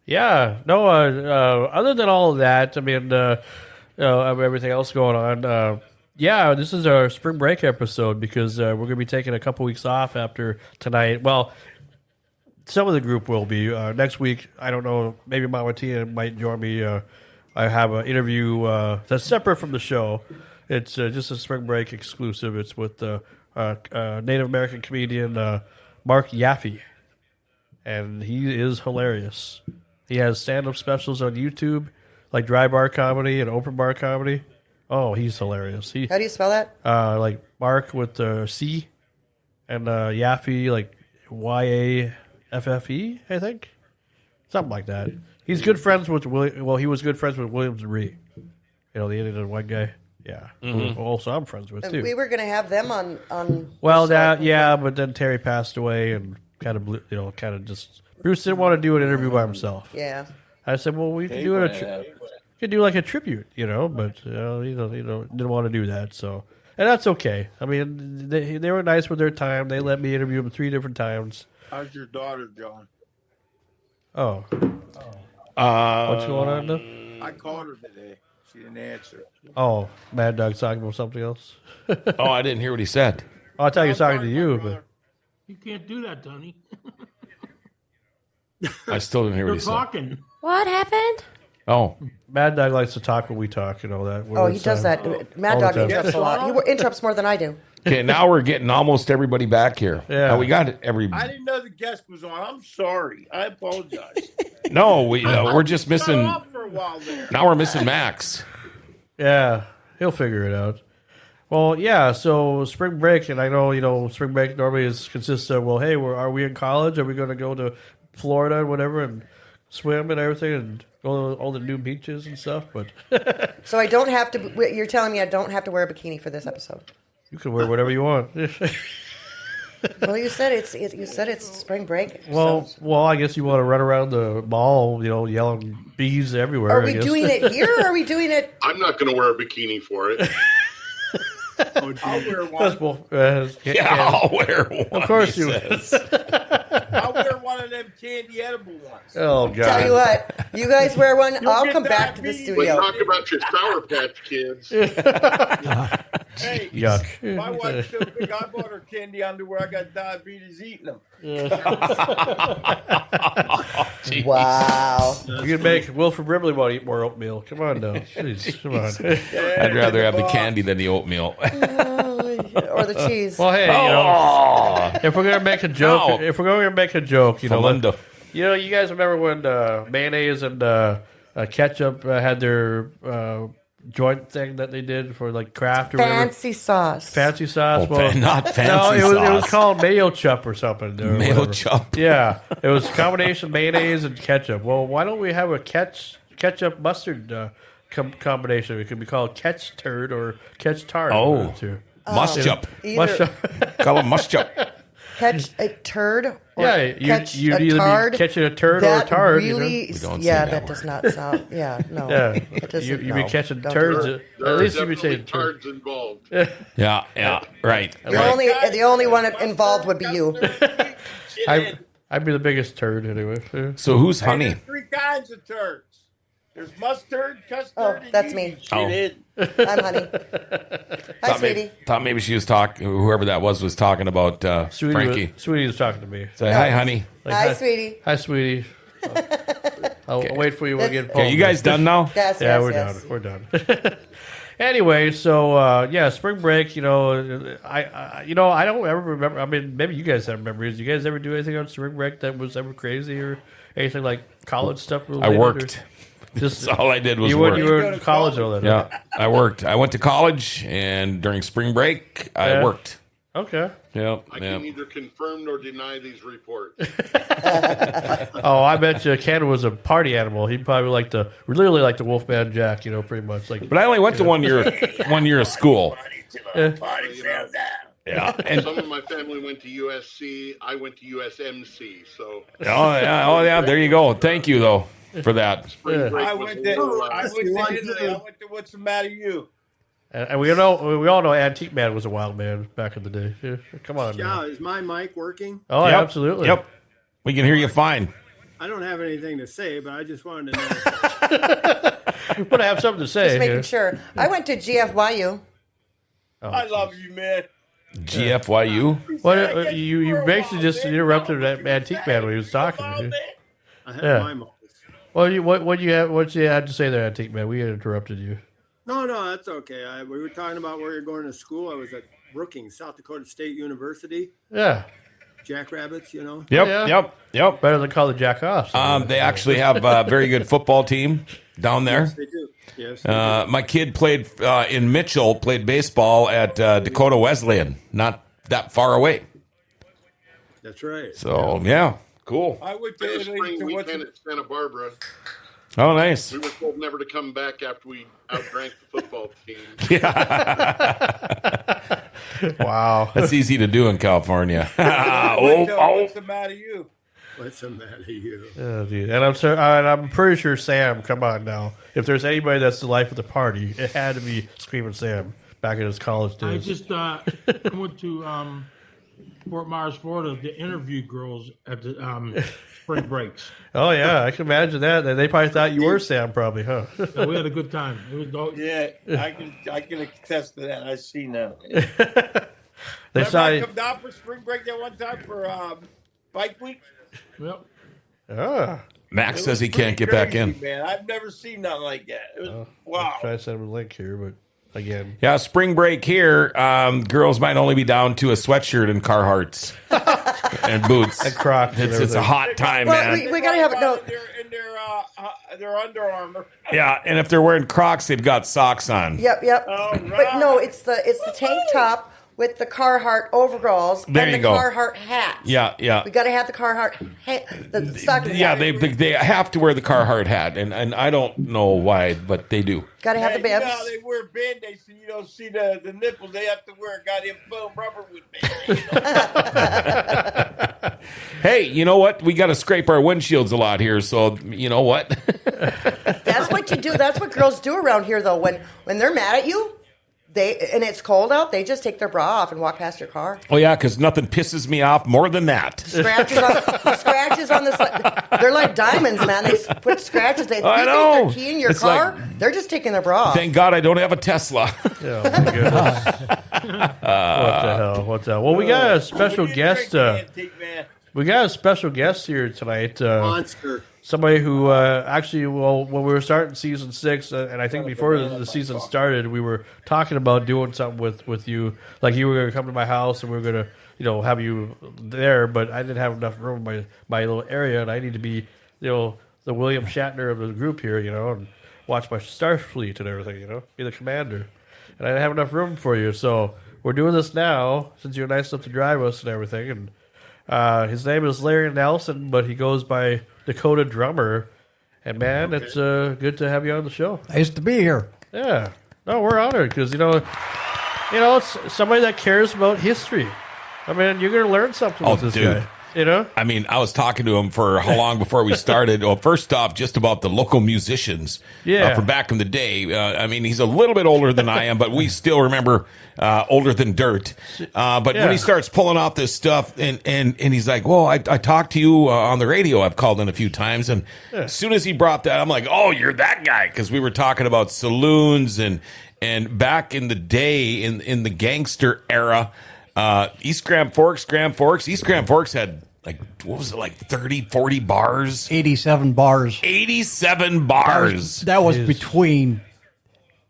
A: Yeah, no, other than all of that, I mean, everything else going on, this is our spring break episode because we're going to be taking a couple weeks off after tonight. Well, some of the group will be. Next week, I don't know, maybe Mama Tia might join me. I have an interview that's separate from the show. It's just a spring break exclusive. It's with Native American comedian Mark Yaffe, and he is hilarious. He has stand-up specials on YouTube, like dry bar comedy and open bar comedy. Oh, he's hilarious.
D: How do you spell that?
A: Like Mark with the C, and Yaffe, like YAFFE, I think. Something like that. He's good friends with he was good friends with Williams and Ree. The Indian white guy. Yeah.
B: Mm-hmm.
A: Also, I'm friends with, too.
D: We were going to have them on.
A: Well, but then Terry passed away and kind of just Bruce didn't want to do an interview by himself.
D: Yeah.
A: I said, well, we can do could do like a tribute, but he didn't want to do that. So, and that's okay. I mean, they were nice with their time. They let me interview them 3 different times.
F: How's your daughter, John?
A: Oh, what's going on now?
F: I called her today. She didn't answer.
A: Oh, Mad Dog's talking about something else.
B: Oh, I didn't hear what he said.
A: I thought he was talking to you, but
H: You can't do that, Tony.
B: I still didn't hear what
H: You're
B: he said.
H: talking.
J: What happened?
B: Oh,
A: Mad Dog likes to talk when we talk and all that.
D: Oh, he does that. Mad
A: All
D: Dog
A: the time.
D: interrupts a lot. He interrupts more than I do.
B: okay. Now we're getting almost everybody back here.
A: Yeah.
B: We got every.
F: I didn't know the guest was on. I'm sorry. I apologize.
B: No, we're just missing.
F: Shut off for a while there.
B: Now we're missing Max.
A: Yeah, he'll figure it out. Well, yeah, so spring break, and I know, spring break normally consists of, well, hey, are we in college? Are we going to go to Florida and whatever and swim and everything and go to all the new beaches and stuff? But
D: So I don't have to. You're telling me I don't have to wear a bikini for this episode?
A: you can wear whatever you want.
D: Well, you said it's spring break.
A: Well,
D: so.
A: I guess you want to run around the mall, yelling bees everywhere.
D: Are
A: I
D: we
A: guess.
D: doing it here? Or are we doing it?
G: I'm not going to wear a bikini for it.
F: I'll wear
A: That's
F: one.
B: I'll wear one.
A: Of course
B: he
A: you.
B: says.
F: I'll wear one of them candy edible ones.
A: Oh God!
D: Tell you what, you guys wear one.
F: You'll
D: I'll
F: get
D: come back to the
F: diabetes.
G: Let's
D: studio.
G: talk about your Sour Patch Kids.
F: Hey,
A: Yuck.
F: my wife's so big, I bought her candy underwear. I got diabetes eating them.
B: Jeez.
D: Wow.
A: You can make Wilford Brimley want to eat more oatmeal. Come on now, jeez, come on.
B: I'd rather have the candy than the oatmeal.
D: Or the cheese.
A: Well, hey,
B: Oh,
A: if we're gonna make a joke,
B: Fernando.
A: you guys remember when mayonnaise and ketchup had their joint thing that they did for like craft or whatever.
D: Fancy sauce.
A: Fancy sauce.
B: Oh, not fancy
A: no, it was
B: sauce.
A: called mayo chup or something. Or
B: Mayo
A: whatever.
B: chup.
A: Yeah, it was a combination of mayonnaise and ketchup. Well, why don't we have a ketchup mustard combination? It could be called ketch turd or ketch tart.
B: Oh, muschup.
D: Either
B: Call it muschup.
D: catch a turd or
A: Yeah,
D: catch
A: you'd
D: a
A: either
D: tard.
A: be catching a turd or a
D: That
A: tard.
D: really,
B: We don't say
D: yeah,
B: that
D: that
B: word.
D: does not sound. Yeah, no.
A: Yeah,
D: it doesn't,
A: you'd be
D: no,
A: catching
D: don't do
A: turds.
D: that.
G: There
A: At
G: are
A: least you'd be
G: definitely
A: saying turd.
G: tards involved.
B: Yeah, right.
D: The only one involved would be you.
A: I'd be the biggest turd anyway. Yeah.
B: So who's
F: Hey,
B: honey?
F: there's 3 kinds of turds. There's mustard, custard,
D: Oh,
F: and
D: that's
F: you
D: me.
F: eat shit
B: Oh.
F: in.
D: I'm honey. Hi, sweetie.
B: Thought maybe she was talking. Whoever that was talking about Frankie.
A: Sweetie was talking to me.
B: Say hi, honey.
A: Like,
D: Hi, sweetie.
A: Hi, sweetie. I'll wait for you when we get home.
B: Okay, you guys done now?
D: Yes,
A: Yeah,
D: yes,
A: we're
D: yes.
A: done. We're done. Anyway, so yeah, spring break. I don't ever remember. I mean, maybe you guys have memories. You guys ever do anything on spring break that was ever crazy or anything like college stuff?
B: I
A: related,
B: worked.
A: or Just
B: That's all I did was
A: you
B: work.
A: were in college all that.
B: Yeah, I worked. I went to college, and during spring break, I
A: Yeah.
B: worked.
A: Okay.
B: Yep.
G: I can neither confirm nor deny these reports.
A: Oh, I bet you Ken was a party animal. He probably literally like the Wolfman Jack. Pretty much like.
B: But I only went to 1 year of school. Yeah, and
G: Some of my family went to USC. I went to USMC. So
B: oh yeah, there you go. Thank you though for that.
G: spring break
F: I
G: was
F: went
G: a
F: to
G: little,
F: Italy. I went to What's the Matter You?
A: And we all know Antique Man was a wild man back in the day. Yeah, come on.
J: Yeah,
A: man.
J: is my mic working?
A: Oh,
B: Yep,
A: absolutely.
B: Yep, we can hear you fine.
J: I don't have anything to say, but I just wanted to know.
A: But I have something to say.
D: Just making
A: here.
D: sure. I went to GFYU.
A: Oh,
F: I love you, man.
B: GFYU.
A: What you basically just interrupted that Antique Man when he was talking.
F: Come on, man.
J: I have
A: Yeah.
J: my mic.
A: What you had to say there, Antique Man? We interrupted you.
J: No, that's okay. We were talking about where you're going to school. I was at Brookings, South Dakota State University.
A: Yeah.
J: Jackrabbits,
B: Yep,
A: Yeah.
B: yep.
A: Better than call the Jackoffs.
B: They actually have a very good football team down there.
J: Yes, they do. Yes. They do.
B: My kid played in Mitchell, played baseball at Dakota Wesleyan, not that far away.
J: That's right.
B: So yeah, cool.
F: I went to
G: a
F: Italy
G: spring
F: to What's
G: weekend
F: the
G: at Santa Barbara.
B: Oh, nice.
G: We were told never to come back after we outdrank the football team.
A: Wow.
B: That's easy to do in California.
F: What's the Matter You?
J: What's the matter with you?
A: Oh, dude. And I'm pretty sure Sam. Come on now. If there's anybody that's the life of the party, it had to be Screaming Sam back in his college
H: I
A: days.
H: just went to Fort Myers, Florida, to interview girls at the spring breaks.
A: Oh yeah, I can imagine that. They probably thought you were Sam, probably, huh?
H: So we had a good time. It was
F: Yeah, I can attest to that. I seen that.
A: They
F: Remember
A: saw
F: I
A: you.
F: come down for spring break that one time for bike week.
H: Yep.
A: Ah.
B: Max
F: It
B: says
F: was
B: he can't
F: pretty
B: get back
F: crazy,
B: in.
F: Man, I've never seen nothing like that. It was
A: I'll
F: wow.
A: try to send him a link here, but again.
B: Yeah, spring break here. Girls might only be down to a sweatshirt and Carhartts and boots.
A: And Crocs and
B: It's a
A: everything.
B: hot time,
D: Well,
B: man.
D: we gotta have it. No,
F: In their Under Armour.
B: Yeah, and if they're wearing Crocs, they've got socks on.
D: Yep.
F: All
D: But
F: right.
D: no, it's the tank top with the Carhartt overalls
B: There
D: and
B: you
D: the
B: go.
D: Carhartt hat.
B: Yeah.
D: We got to have the Carhartt hat, the stocking
B: Yeah,
D: hat.
B: they have to wear the Carhartt hat, and I don't know why, but they do.
D: Got to have the
F: You know
D: bibs.
F: how they wear band-aids so you don't see the nipples. They have to wear a goddamn foam rubber with band-aids.
B: Hey, you know what? We got to scrape our windshields a lot here, so you know what?
D: That's what you do. That's what girls do around here, though. When they're mad at you, and it's cold out, they just take their bra off and walk past your car.
B: Oh yeah, because nothing pisses me off more than that.
D: Scratches on the. They're like diamonds, man. They put scratches. They
B: I
D: think
B: know.
D: they're keying your
B: It's
D: car.
B: like-
D: They're just taking their bra off.
B: Thank God I don't have a Tesla.
A: Oh, my goodness. What the hell? Well, we got a special guest. We got a special guest here tonight.
J: Monster.
A: Somebody who actually, when we were starting season 6, and I think before the season started, we were talking about doing something with you. Like you were going to come to my house, and we were going to, have you there. But I didn't have enough room in my little area, and I need to be, the William Shatner of the group here, And watch my Starfleet and everything, be the commander. And I didn't have enough room for you, so we're doing this now, since you're nice enough to drive us and everything. And his name is Larry Nelson, but he goes by Dakota Drummer. And, man, it's good to have you on the show.
C: Nice to be here.
A: Yeah. No, we're honored, because, it's somebody that cares about history. I mean, you're going to learn something with this guy.
B: I mean, I was talking to him for how long before we started? Well, first off, just about the local musicians from back in the day. I mean, he's a little bit older than I am, but we still remember older than dirt. But when he starts pulling out this stuff and he's like, well, I talked to you on the radio. I've called in a few times. And as soon as he brought that, I'm like, oh, you're that guy. Because we were talking about saloons and back in the day, in the gangster era, East Grand Forks. East Grand Forks had, like, what was it, like 30, 40 bars?
C: 87 bars.
B: 87 bars.
C: That was between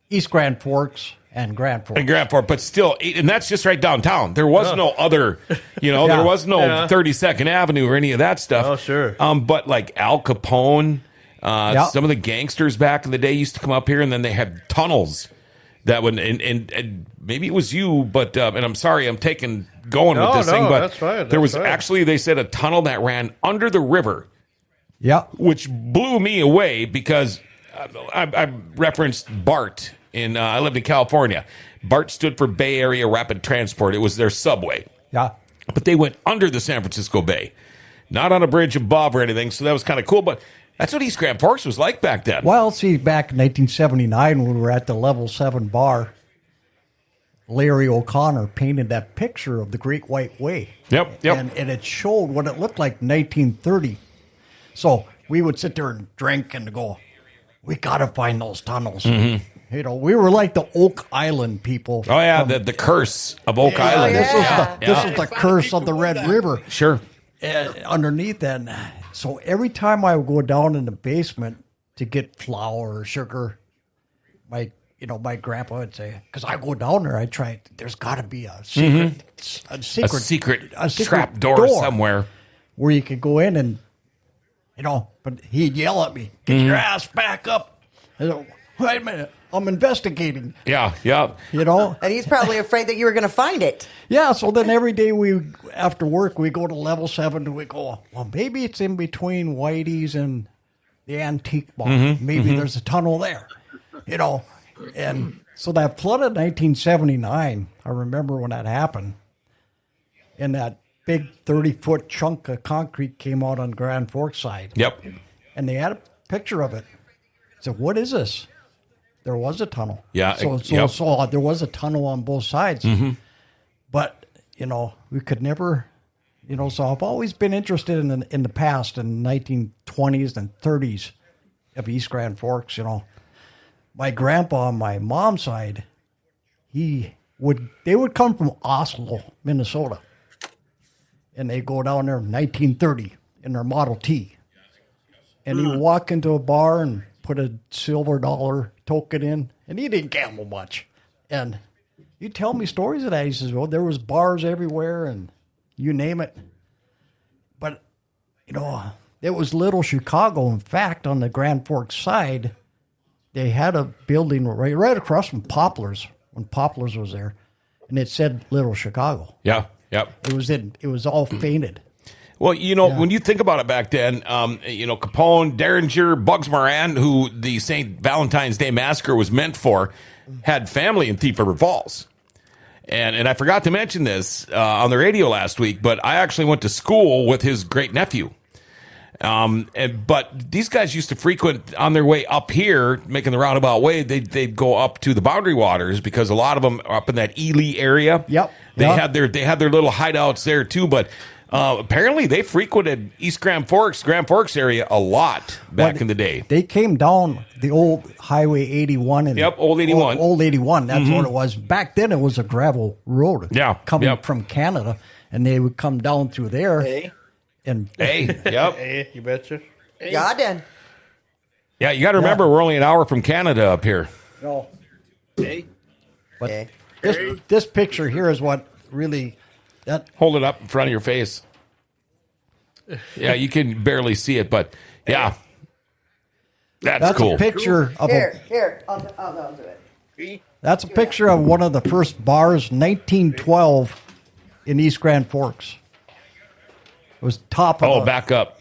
C: East Grand Forks and Grand Forks.
B: And Grand Forks, but still, and that's just right downtown. There was no other, there was no 32nd Avenue or any of that stuff.
A: Oh, sure.
B: But like Al Capone, some of the gangsters back in the day used to come up here, and then they had tunnels that would, and maybe it was you, but and I'm sorry, I'm going with this thing, but
A: that's fine.
B: There was actually, they said, a tunnel that ran under the river.
C: Yeah,
B: which blew me away because I referenced BART I lived in California. BART stood for Bay Area Rapid Transport. It was their subway.
C: Yeah,
B: but they went under the San Francisco Bay, not on a bridge above or anything. So that was kind of cool, but. That's what East Grand Forks was like back then.
C: Well, see, back in 1979 when we were at the Level 7 bar, Larry O'Connor painted that picture of the Great White Way.
B: Yep.
C: And it showed what it looked like in 1930. So we would sit there and drink and go, we got to find those tunnels. Mm-hmm. We were like the Oak Island people.
B: Oh, yeah, the curse of Oak Island.
C: This is the curse of the Red River.
B: Sure.
C: Underneath that. So every time I would go down in the basement to get flour or sugar, my grandpa would say, because I go down there, I try. There's got to be a secret
B: trap door somewhere
C: where you could go in and, But he'd yell at me, "Get your ass back up!" I go, wait a minute, I'm investigating.
B: Yeah.
D: And he's probably afraid that you were going to find it.
C: Yeah, so then every day after work, we go to Level 7 and we go, well, maybe it's in between Whitey's and the Antique Bar. Maybe there's a tunnel there, And so that flood of 1979, I remember when that happened, and that big 30-foot chunk of concrete came out on Grand Forks side.
B: Yep.
C: And they had a picture of it. I said, what is this? There was a tunnel.
B: Yeah.
C: So there was a tunnel on both sides. But, we could never, so I've always been interested in the past, in the 1920s and 30s of East Grand Forks, My grandpa on my mom's side, they would come from Oslo, Minnesota. And they go down there in 1930 in their Model T. And he'd walk into a bar and put a silver dollar token in, and he didn't gamble much. And you tell me stories of that. He says, well, there was bars everywhere and you name it. But, it was little Chicago. In fact, on the Grand Forks side, they had a building right across from Poplars, when Poplars was there, and it said Little Chicago.
B: Yeah, yep.
C: It was all painted.
B: Well, when you think about it back then, Capone, Derringer, Bugs Moran, who the St. Valentine's Day Massacre was meant for, had family in Thief River Falls. And I forgot to mention this on the radio last week, but I actually went to school with his great-nephew. But these guys used to frequent on their way up here, making the roundabout way. They'd go up to the Boundary Waters because a lot of them are up in that Ely area.
C: Yep.
B: They had their little hideouts there too, but apparently they frequented East Grand Forks area a lot back in the day.
C: They came down the old Highway 81.
B: Old 81.
C: Old 81, that's what it was. Back then it was a gravel road coming from Canada, and they would come down through there.
F: Hey.
A: Hey, you betcha.
D: God, then.
B: Yeah, you got to remember, we're only an hour from Canada up here.
C: No.
F: Hey.
C: But this picture here is what really...
B: Hold it up in front of your face. Yeah, you can barely see it, but yeah. That's cool.
C: A picture of
D: Here, I'll do it.
C: That's a picture of one of the first bars, 1912, in East Grand Forks. It was top of
B: back up.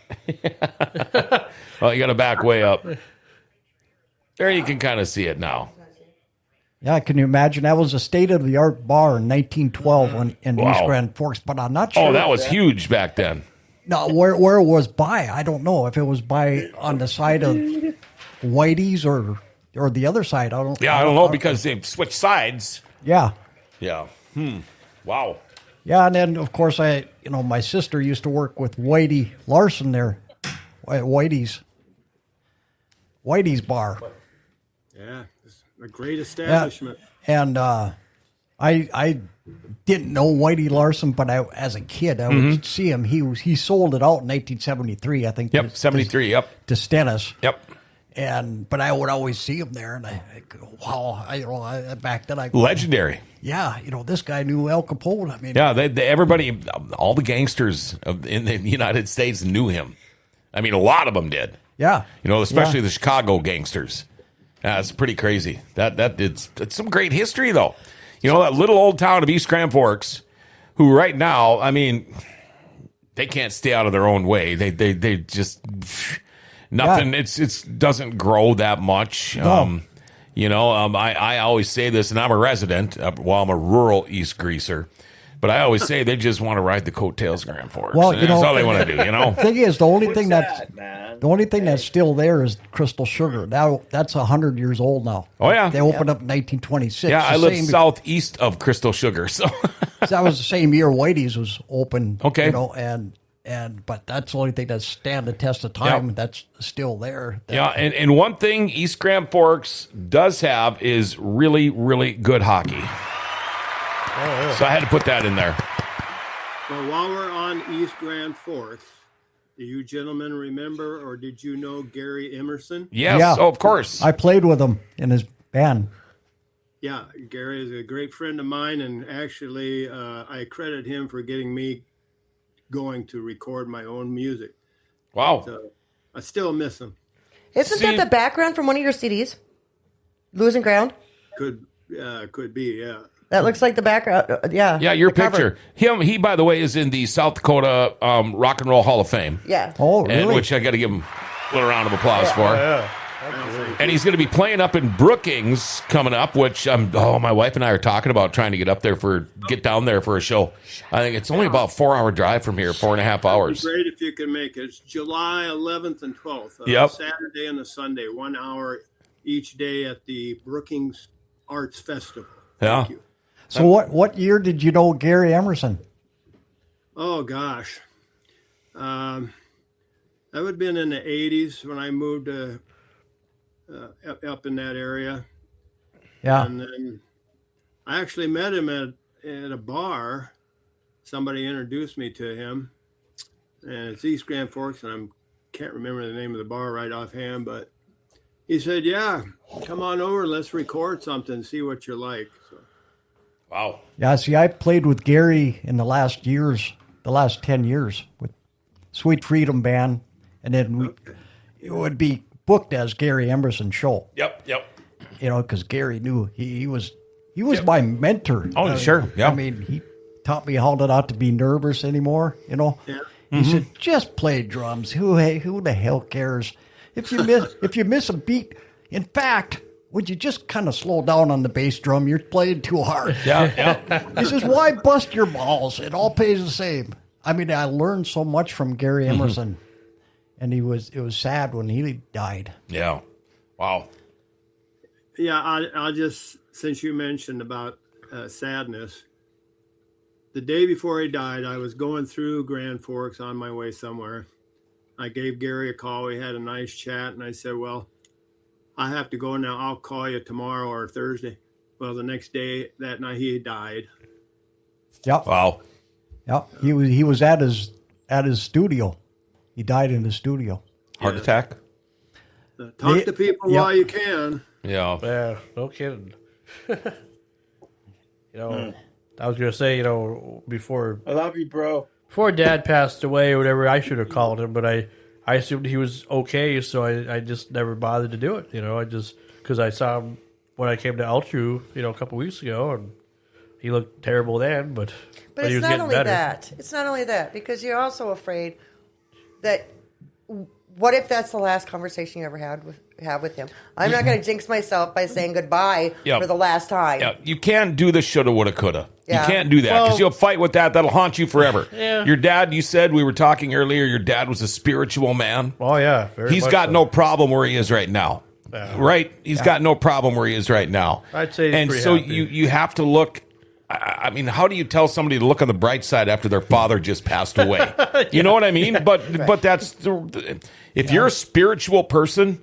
B: Well, you got to back way up. There you can kind of see it now.
C: Yeah, can you imagine? That was a state-of-the-art bar in 1912 in East Grand Forks, but I'm not sure.
B: Oh, that was huge back then.
C: No, where it was by, I don't know. If it was by on the side of Whitey's or the other side, I don't.
B: Yeah, I don't know because they switched sides.
C: Yeah.
B: Yeah. Wow.
C: Yeah, and then of course my sister used to work with Whitey Larson there, at Whitey's bar.
J: Yeah, it's a great establishment.
C: Yeah. And I didn't know Whitey Larson, but as a kid I would see him. He sold it out in 1973, I think.
B: Yep, 73. Yep,
C: to Stennis.
B: Yep.
C: But I would always see him there, and I go, wow, back then
B: legendary.
C: Yeah, this guy knew Al Capone. I mean,
B: yeah, everybody, all the gangsters in the United States knew him. I mean, a lot of them did.
C: Yeah,
B: especially the Chicago gangsters. Yeah, it's pretty crazy. It's some great history though. That little old town of East Grand Forks, who right now, I mean, they can't stay out of their own way. They just nothing. Yeah. It's doesn't grow that much.
C: No.
B: I always say this, and I'm a resident. Well, I'm a rural East Greaser, but I always say they just want to ride the coattails of Grand Forks.
C: Well,
B: that's all they want to do.
C: The thing is, the only thing that's still there is Crystal Sugar. Now that's 100 years old now.
B: Oh yeah,
C: they opened up in 1926.
B: Yeah, I live southeast of Crystal Sugar, so
C: that was the same year Whitey's was open.
B: Okay,
C: but that's the only thing that's stand the test of time. That's still there.
B: And one thing East Grand Forks does have is really, really good hockey. So I had to put that in there.
J: Well, while we're on East Grand Forks, do you gentlemen remember, or did you know Gary Emerson?
B: Yes, yeah. Oh, of course.
C: I played with him in his band.
J: Yeah, Gary is a great friend of mine, and actually I credit him for getting me going to record my own music.
B: Wow.
J: So I still miss him.
D: Isn't that the background from one of your CDs? Losing Ground?
J: Could be, yeah.
D: That looks like the background. Yeah.
B: Yeah, your picture.
D: Cover.
B: He, by the way, is in the South Dakota Rock and Roll Hall of Fame.
D: Yeah.
C: Oh, really?
B: Which I got to give him a little round of applause for.
F: Yeah.
B: And he's going to be playing up in Brookings coming up, which my wife and I are talking about trying to get down there for a show. I think it's only about 4-hour drive from here, 4.5 hours.
J: Great if you can make it. It's July 11th and 12th.
B: Yep.
J: Saturday and a Sunday, 1 hour each day at the Brookings Arts Festival. Thank you.
C: So what year did you know Gary Emerson?
J: Oh gosh, that would have been in the 80s when I moved up in that area.
C: Yeah,
J: and then I actually met him at a bar. Somebody introduced me to him, and it's East Grand Forks, and I can't remember the name of the bar right offhand, but he said, "Yeah, come on over, let's record something, see what you're like." So.
B: Wow.
C: Yeah, see, I played with Gary in the last 10 years with Sweet Freedom Band, and then it would be booked as Gary Emerson show.
B: Yep.
C: Because Gary knew he was my mentor.
B: Oh, sure. Yeah.
C: I mean, he taught me how not to be nervous anymore. Yeah. He said, just play drums. Who the hell cares if you miss a beat? In fact, would you just kind of slow down on the bass drum? You're playing too hard.
B: Yeah.
C: He says, why bust your balls? It all pays the same. I mean, I learned so much from Gary Emerson, and it was sad when he died.
B: Yeah. Wow.
J: Yeah, I'll just, since you mentioned about sadness, the day before he died, I was going through Grand Forks on my way somewhere. I gave Gary a call. We had a nice chat, and I said, well, I have to go now. I'll call you tomorrow or Thursday. Well, the next day, that night, he died.
C: Yep.
B: Wow.
C: Yep. He was at his studio. He died in his studio.
B: Heart attack?
J: Talk to people while you can.
B: Yeah.
A: Yeah, no kidding. I was going to say, before...
F: I love you, bro.
A: Before Dad passed away or whatever, I should have called him, but I I assumed he was okay, so I just never bothered to do it. I just because I saw him when I came to Altru, a couple weeks ago, and he looked terrible then, but
D: But
A: he
D: it's
A: was
D: not
A: getting
D: only
A: better.
D: that. It's not only that, because you're also afraid that what if that's the last conversation you ever have with him? I'm not going to jinx myself by saying goodbye
B: Yep.
D: for the last time.
B: Yeah, you can't do the shoulda, woulda, coulda.
D: Yeah.
B: You can't do that because
A: Well-
B: you'll fight with that. That'll haunt you forever.
A: Yeah.
B: Your dad, you said we were talking earlier. Your dad was a spiritual man.
A: Oh yeah, very
B: He's
A: much
B: got
A: so.
B: no problem where he is right now.
A: Yeah.
B: Right? He's got no problem where he is right now.
A: I'd say he's
B: and
A: pretty
B: so
A: happy.
B: you have to look. I mean, how do you tell somebody to look on the bright side after their father just passed away? You know what I mean? But that's if you're a spiritual person,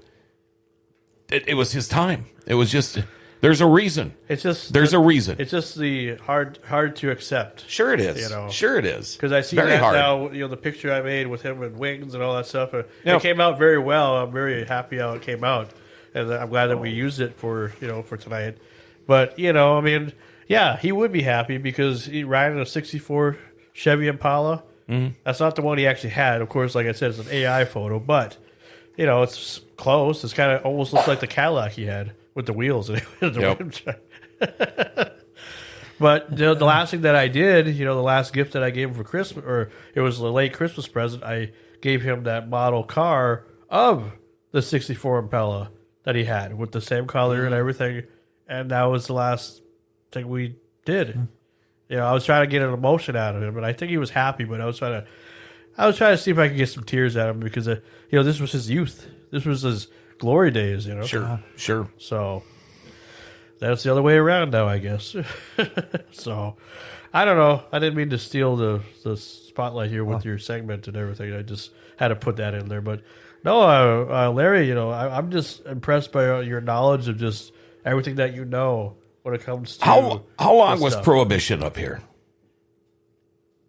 B: it was his time. It was just there's a reason.
A: It's just
B: There's a reason.
A: It's just the hard to accept.
B: Sure it is. Sure it is.
A: Because I see
B: Very
A: that
B: hard.
A: now. The picture I made with him and wings and all that stuff.
B: Yep.
A: It came out very well. I'm very happy how it came out, and I'm glad that we used it for tonight. But I mean, yeah, he would be happy because he riding a '64 Chevy Impala.
B: Mm-hmm.
A: That's not the one he actually had. Of course, like I said, it's an AI photo, but it's close. It's kind of almost looks like the Cadillac he had with the wheels and the
B: Yep.
A: rims. But the last thing that I did, the last gift that I gave him for Christmas, or it was a late Christmas present, I gave him that model car of the '64 Impala that he had with the same color and everything, and that was the last thing we did. I was trying to get an emotion out of him, and I think he was happy. But I was trying to see if I could get some tears out of him because this was his youth, this was his glory days.
B: Sure.
A: So that's the other way around now, I guess. So I don't know. I didn't mean to steal the spotlight here with your segment and everything. I just had to put that in there. But no, Larry, I'm just impressed by your knowledge of just everything that you know when it comes to
B: How long
A: this
B: was
A: stuff.
B: Prohibition up here?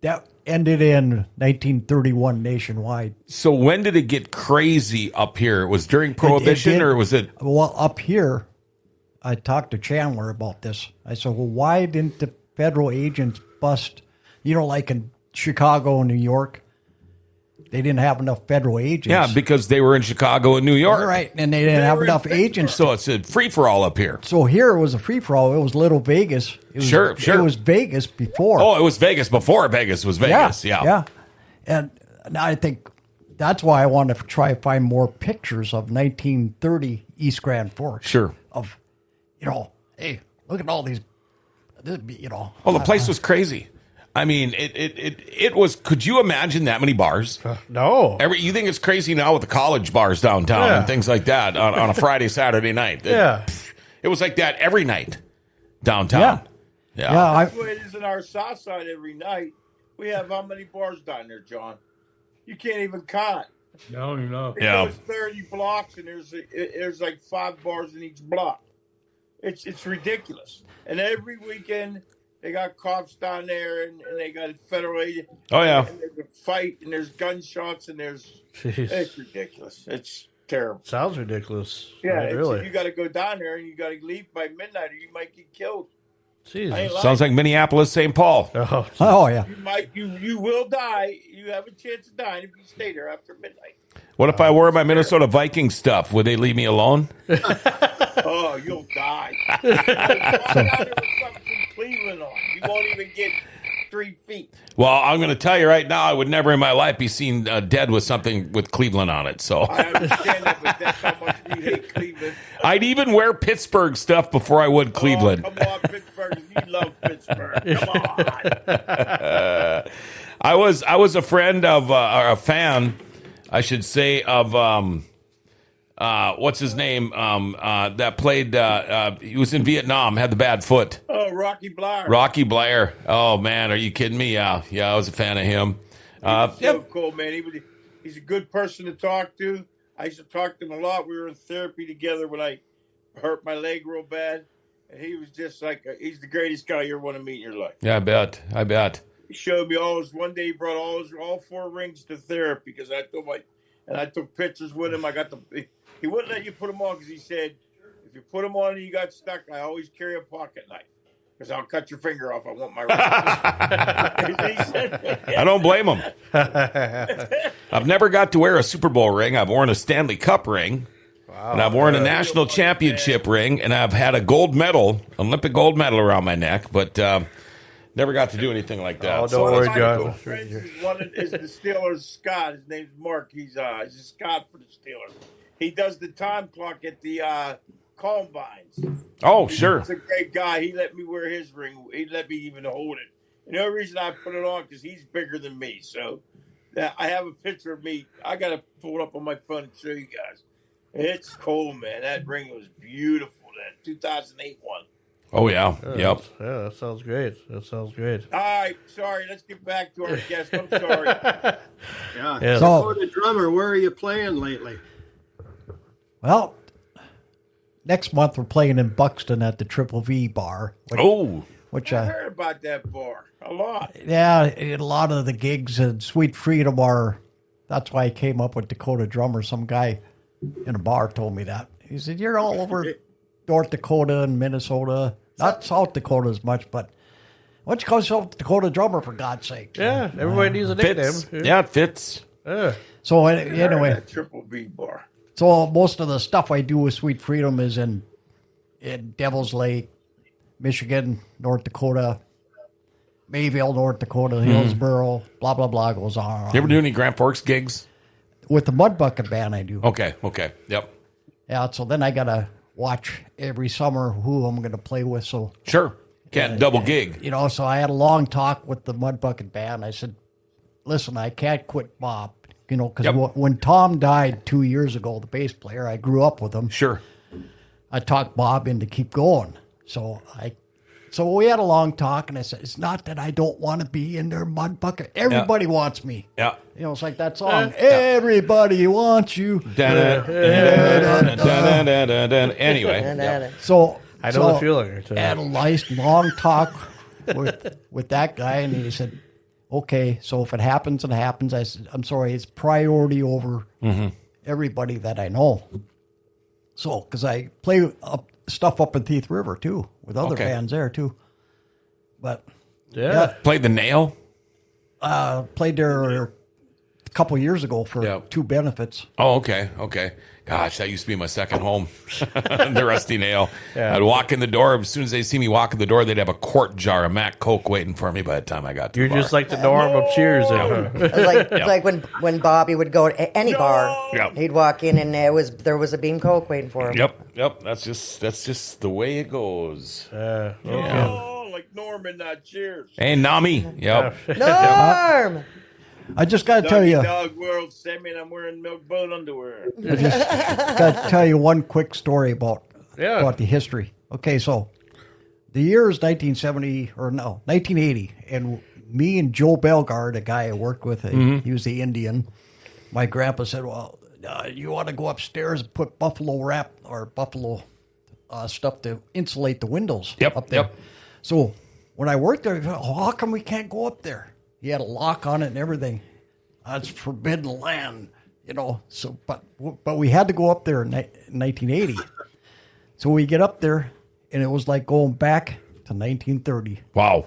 C: That ended in 1931 nationwide.
B: So when did it get crazy up here? It was during Prohibition,
C: did.
B: or was it?
C: Well, up here, I talked to Chandler about this. I said, well, why didn't the federal agents bust, like in Chicago and New York? They didn't have enough federal agents.
B: Yeah, because they were in Chicago and New York.
C: Right, and they didn't have enough agents.
B: So it's a free for all up here.
C: So here it was a free-for-all. It was Little Vegas. It was,
B: Sure.
C: It was Vegas before.
B: Oh, it was Vegas before Vegas was Vegas. Yeah.
C: And I think that's why I want to try to find more pictures of 1930 East Grand Forks.
B: Sure.
C: Of, hey, look at all these,
B: Oh, the place was crazy. I mean, it was. Could you imagine that many bars?
A: No.
B: You think it's crazy now with the college bars downtown
A: Yeah.
B: and things like that on a Friday, Saturday night.
A: Yeah.
B: It was like that every night downtown. Yeah.
F: That's the way it is in our south side every night. We have how many bars down there, John? You can't even count.
H: No, enough.
B: Yeah.
F: There's 30 blocks, and there's like 5 bars in each block. It's ridiculous. And every weekend they got cops down there, and they got federal agents.
B: Oh, yeah.
F: And there's a fight, and there's gunshots, and
A: Jeez.
F: it's ridiculous. It's terrible.
A: Sounds ridiculous.
F: Yeah,
A: Right, really.
F: you got to go down there, and you got to leave by midnight, or you might get killed.
A: Jesus.
F: I ain't lying.
B: Sounds like Minneapolis, St. Paul.
A: Oh,
C: yeah.
F: You will die. You have a chance of dying if you stay there after midnight.
B: What if I wore my Minnesota Vikings stuff? Would they leave me alone?
F: Oh, you'll die. Walk out there with something from Cleveland on. You won't even get 3 feet.
B: Well, I'm going to tell you right now, I would never in my life be seen dead with something with Cleveland on it. So
F: I understand that, but that's how much we hate Cleveland.
B: I'd even wear Pittsburgh stuff before I would Cleveland.
F: Oh, come on, Pittsburgh. You love Pittsburgh. Come on.
B: I was a friend of or a fan, I should say, of what's his name? That played. He was in Vietnam. Had the bad foot.
F: Oh, Rocky Blair.
B: Rocky Blair. Oh man, are you kidding me? Yeah, I was a fan of him.
F: So cool, man. He's a good person to talk to. I used to talk to him a lot. We were in therapy together when I hurt my leg real bad, and he was just like he's the greatest guy you ever want to meet in your life.
B: Yeah, I bet.
F: He showed me all his. One day he brought all 4 rings to therapy because I took pictures with him. He wouldn't let you put them on because he said if you put them on and you got stuck, I always carry a pocket knife. because I'll cut your finger off. I want my ring. He said,
B: I don't blame him. I've never got to wear a Super Bowl ring. I've worn a Stanley Cup ring. Wow. And I've worn a national championship ring, and I've had a gold medal, Olympic gold medal around my neck, but never got to do anything like that.
A: Oh, don't worry, John.
F: One is the Steelers, Scott. His name's Mark. He's a Scott for the Steelers. He does the time clock at the combines.
B: Oh, sure.
F: He's a great guy. He let me wear his ring. He let me even hold it. And the only reason I put it on because he's bigger than me. So I have a picture of me. I got to pull it up on my phone and show you guys. It's cool, man. That ring was beautiful. That 2008 one.
B: Oh, yeah. Yep.
A: Yeah, that sounds great. All
F: right. Sorry. Let's get back to our guest. I'm sorry.
J: Yeah. So, the drummer, where are you playing lately?
C: Well, next month we're playing in Buxton at the Triple V bar. Which
F: I heard about that bar a lot.
C: Yeah, a lot of the gigs and Sweet Freedom are. That's why I came up with Dakota Drummer. Some guy in a bar told me that. He said, "You're all over North Dakota and Minnesota, not South Dakota as much, but why don't you call South Dakota Drummer for God's sake?"
A: Yeah, everybody needs a nickname.
B: Yeah, it fits.
A: Yeah.
C: So anyway,
F: Triple B bar.
C: So most of the stuff I do with Sweet Freedom is in Devil's Lake, Michigan, North Dakota, Mayville, North Dakota, Hillsboro, blah, blah, blah, goes on.
B: You ever do any Grand Forks gigs?
C: With the Mud Bucket Band, I do.
B: Okay, yep.
C: Yeah, so then I got to watch every summer who I'm going to play with. So
B: sure, can't double gig.
C: So I had a long talk with the Mud Bucket Band. I said, listen, I can't quit Bob. Because when Tom died 2 years ago, the bass player, I grew up with him.
B: Sure.
C: I talked Bob in to keep going. So we had a long talk, and I said, it's not that I don't want to be in their Mud Bucket. Everybody wants me.
B: Yeah.
C: It's like that song, Everybody Wants You.
B: Anyway.
C: So
A: I know the feeling.
C: I had a nice long talk with that guy, and he said, okay, so if it happens, it happens. I said, I'm sorry, it's priority over everybody that I know. So, because I play stuff up in Thief River, too, with other bands there, too. But,
B: Played the Nail?
C: Played there a couple years ago for 2 benefits.
B: Oh, okay. Gosh, that used to be my second home, the Rusty Nail. Yeah. I'd walk in the door. As soon as they see me walk in the door, they'd have a quart jar of Mac Coke waiting for me by the time I got to the bar.
A: You're just like the Norm of Cheers.
D: It's like when Bobby would go to any bar, he'd walk in and there was a Beam Coke waiting for him.
B: Yep. That's just the way it goes.
F: Like Norman, not Cheers.
B: Hey, Nami. Yep.
D: Norm.
C: I just got to tell you.
F: Dog World sent me and I'm wearing milk boat underwear.
C: I just got to tell you one quick story about the history. Okay, so the year is 1980, and me and Joe Belgard, a guy I worked with, he was the Indian. My grandpa said, well, you want to go upstairs and put buffalo wrap or buffalo stuff to insulate the windows up there. So when I worked there, how come we can't go up there? He had a lock on it and everything. That's forbidden land, So, but we had to go up there in 1980. So we get up there, and it was like going back to 1930.
B: Wow!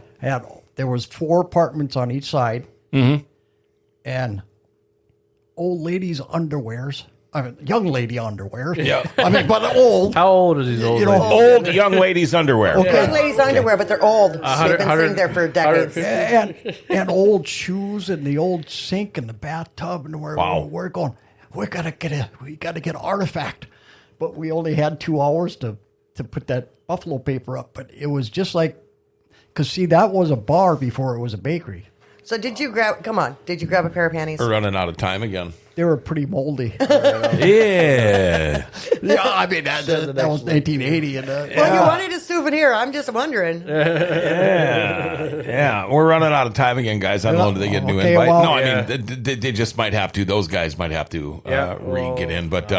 C: There was 4 apartments on each side, and old ladies' underwears. I mean, young lady underwear.
B: Yeah.
C: I mean, but old.
A: How old is these old ladies?
B: Old young ladies' underwear.
D: Okay. Young ladies' underwear, but they're old. They've been sitting there for decades.
C: And old shoes and the old sink and the bathtub and we're going, we gotta get an artifact. But we only had 2 hours to put that buffalo paper up. But it was just like, because see, that was a bar before it was a bakery.
D: So did you grab a pair of panties?
B: We're running out of time again.
C: They were pretty moldy.
B: Yeah.
C: I mean, that was 1980. And,
D: well, you wanted a souvenir. I'm just wondering.
B: Yeah. We're running out of time again, guys. I don't know if they get a new invite. Well, I mean, they just might have to. Those guys might have to get in. But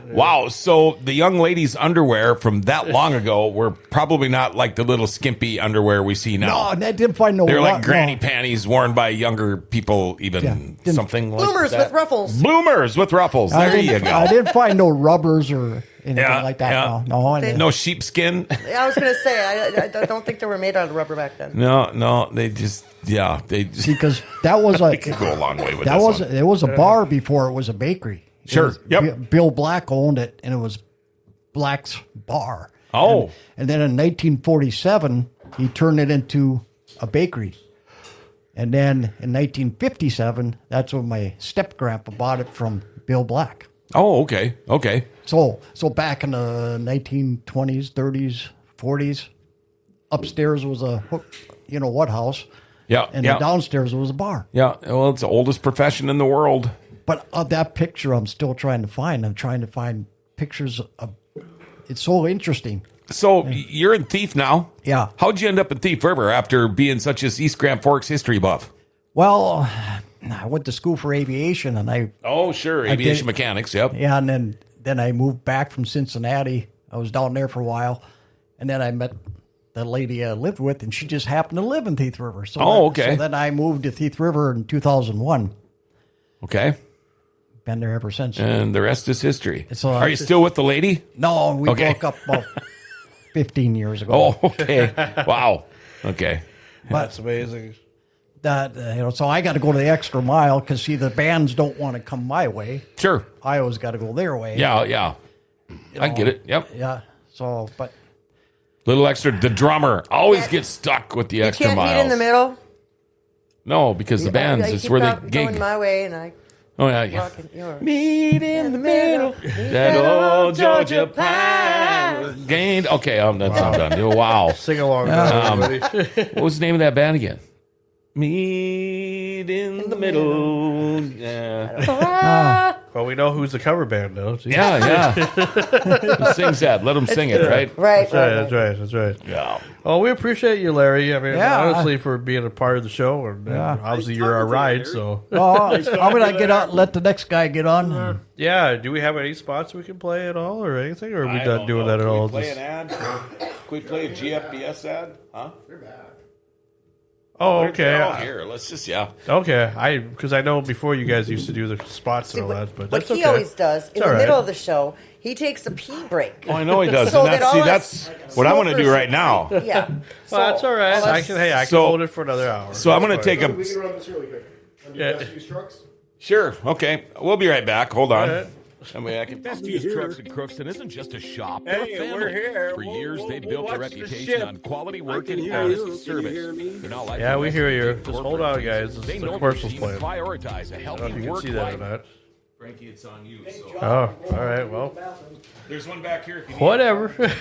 B: wow. So the young ladies' underwear from that long ago were probably not like the little skimpy underwear we see now.
C: No, I didn't find no.
B: They're like granny panties worn by younger people, even something like
D: Bloomers
B: that.
D: with ruffles.
B: Bloomers with ruffles. There you go.
C: I didn't find no rubbers or anything like that.
B: Yeah.
C: No,
B: No sheepskin.
D: Yeah, I was gonna say I don't think they were made out of rubber back then.
B: No, they just
C: because that was
B: I could go a long way with
C: that
B: this
C: was
B: one.
C: it was a bar before it was a bakery.
B: Sure.
C: Bill Black owned it, and it was Black's Bar.
B: Oh.
C: And then in 1947, he turned it into a bakery. And then in 1957, that's when my step-grandpa bought it from Bill Black.
B: Oh, okay.
C: So back in the 1920s, 30s, 40s, upstairs was a house.
B: Yeah.
C: And the downstairs was a bar.
B: Yeah. Well, it's the oldest profession in the world.
C: But of that picture, I'm still trying to find. I'm trying to find pictures of. It's so interesting.
B: So you're in Thief now.
C: Yeah.
B: How'd you end up in Thief River after being such a East Grand Forks history buff?
C: Well, I went to school for aviation, and
B: aviation mechanics. Yep.
C: Yeah, and then I moved back from Cincinnati. I was down there for a while, and then I met the lady I lived with, and she just happened to live in Thief River. So
B: okay.
C: So then I moved to Thief River in 2001.
B: Okay.
C: Been there ever since.
B: And the rest is history.
C: So
B: Are you still with the lady?
C: No, we broke up about 15 years ago.
B: Oh, okay. Wow. Okay.
A: That's amazing.
C: So I got to go to the extra mile because, the bands don't want to come my way.
B: Sure.
C: I always got to go their way.
B: Yeah. I get it. Yep.
C: Yeah. So, but.
B: Little extra. The drummer always gets stuck with the extra
D: You can't
B: miles.
D: meet in the middle.
B: No, because the bands is where they gig.
D: Going my way, and I.
B: Oh yeah.
D: Walking yours.
B: Meet in the middle. That old Georgia pine gained. Okay, that's I'm done. Oh, wow.
A: Sing along, everybody.
B: What was the name of that band again? Meet in the middle. Yeah.
A: Well, we know who's the cover band, though. Jeez.
B: Yeah. Who sings that? Let them sing it, right?
A: That's right.
B: Yeah.
A: Well, we appreciate you, Larry. I mean,
C: Yeah.
A: honestly, for being a part of the show, and obviously you're our ride. So,
C: I'm gonna get out. Let the next guy get on.
A: yeah. Do we have any spots we can play at all, or anything, or are we not doing that at all?
B: Can we play a GFBS ad? Huh?
A: Oh, okay.
B: Oh, here, let's just
A: Okay, because I know before you guys used to do the spots and all that, but
D: What
A: that's
D: he
A: okay.
D: always does in
A: all
D: the
A: right.
D: middle of the show, he takes a pee break.
B: Oh, I know he does.
D: So
B: And
D: that all
B: that's
D: us
B: what I'm going to do
D: smokers-
B: right now.
D: Yeah.
A: Well, that's all right. I can hold it for another hour.
B: So I'm going to take a.
I: We can run this really quick.
A: Yeah.
I: Best used trucks?
B: Sure. Okay. We'll be right back. Hold on.
A: All right.
B: I mean, I can best use Trucks and Crookston isn't just a shop. They're
F: Hey,
B: a family.
F: we're here.
B: For years, they've built a
F: What's the
B: reputation
F: ship?
B: on quality work and
J: hear
B: honest
J: you. Can you
B: service.
J: hear me?
B: They're not like
A: Yeah, we hear you.
B: domestic
A: Just
B: corporate
A: hold on, guys.
B: They
A: The
B: know
A: commercial's
B: teams
A: playing.
B: prioritize a
A: I don't know
B: healthy
A: if you can
B: work
A: see that or
B: life.
A: not.
B: Frankie, it's on you.
A: Oh, all right. Well,
B: There's one back here. If you need
A: whatever.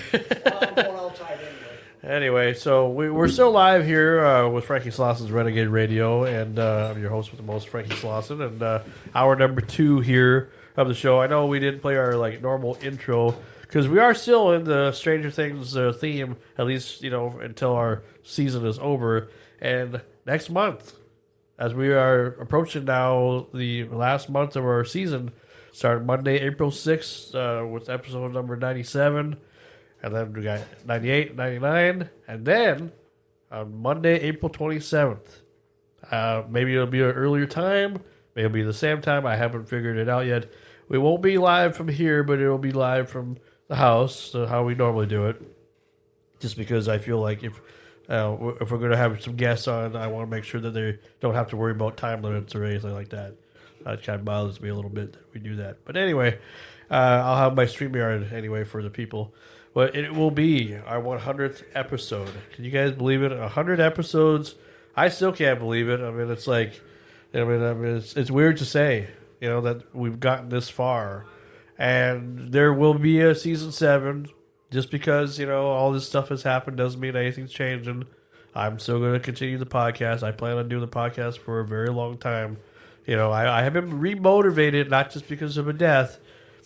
A: Anyway, so we're still live here with Frankie Slauson's Renagade Radio, and I'm your host with the most, Frankie Slauson, and hour number 2 here of the show. I know we didn't play our normal intro because we are still in the Stranger Things theme, at least until our season is over. And next month, as we are approaching now the last month of our season, starting Monday, April 6th, with episode number 97. And then we got 98, 99, and then on Monday, April 27th. Maybe it'll be an earlier time. Maybe it'll be the same time. I haven't figured it out yet. We won't be live from here, but it'll be live from the house, so how we normally do it. Just because I feel like if we're going to have some guests on, I want to make sure that they don't have to worry about time limits or anything like that. That kind of bothers me a little bit that we do that. But anyway, I'll have my StreamYard anyway for the people. But it will be our 100th episode. Can you guys believe it? 100 episodes. I still can't believe it. I mean, it's like, it's weird to say, that we've gotten this far. And there will be a season 7. Just because, all this stuff has happened doesn't mean anything's changing. I'm still going to continue the podcast. I plan on doing the podcast for a very long time. I have been remotivated, not just because of a death,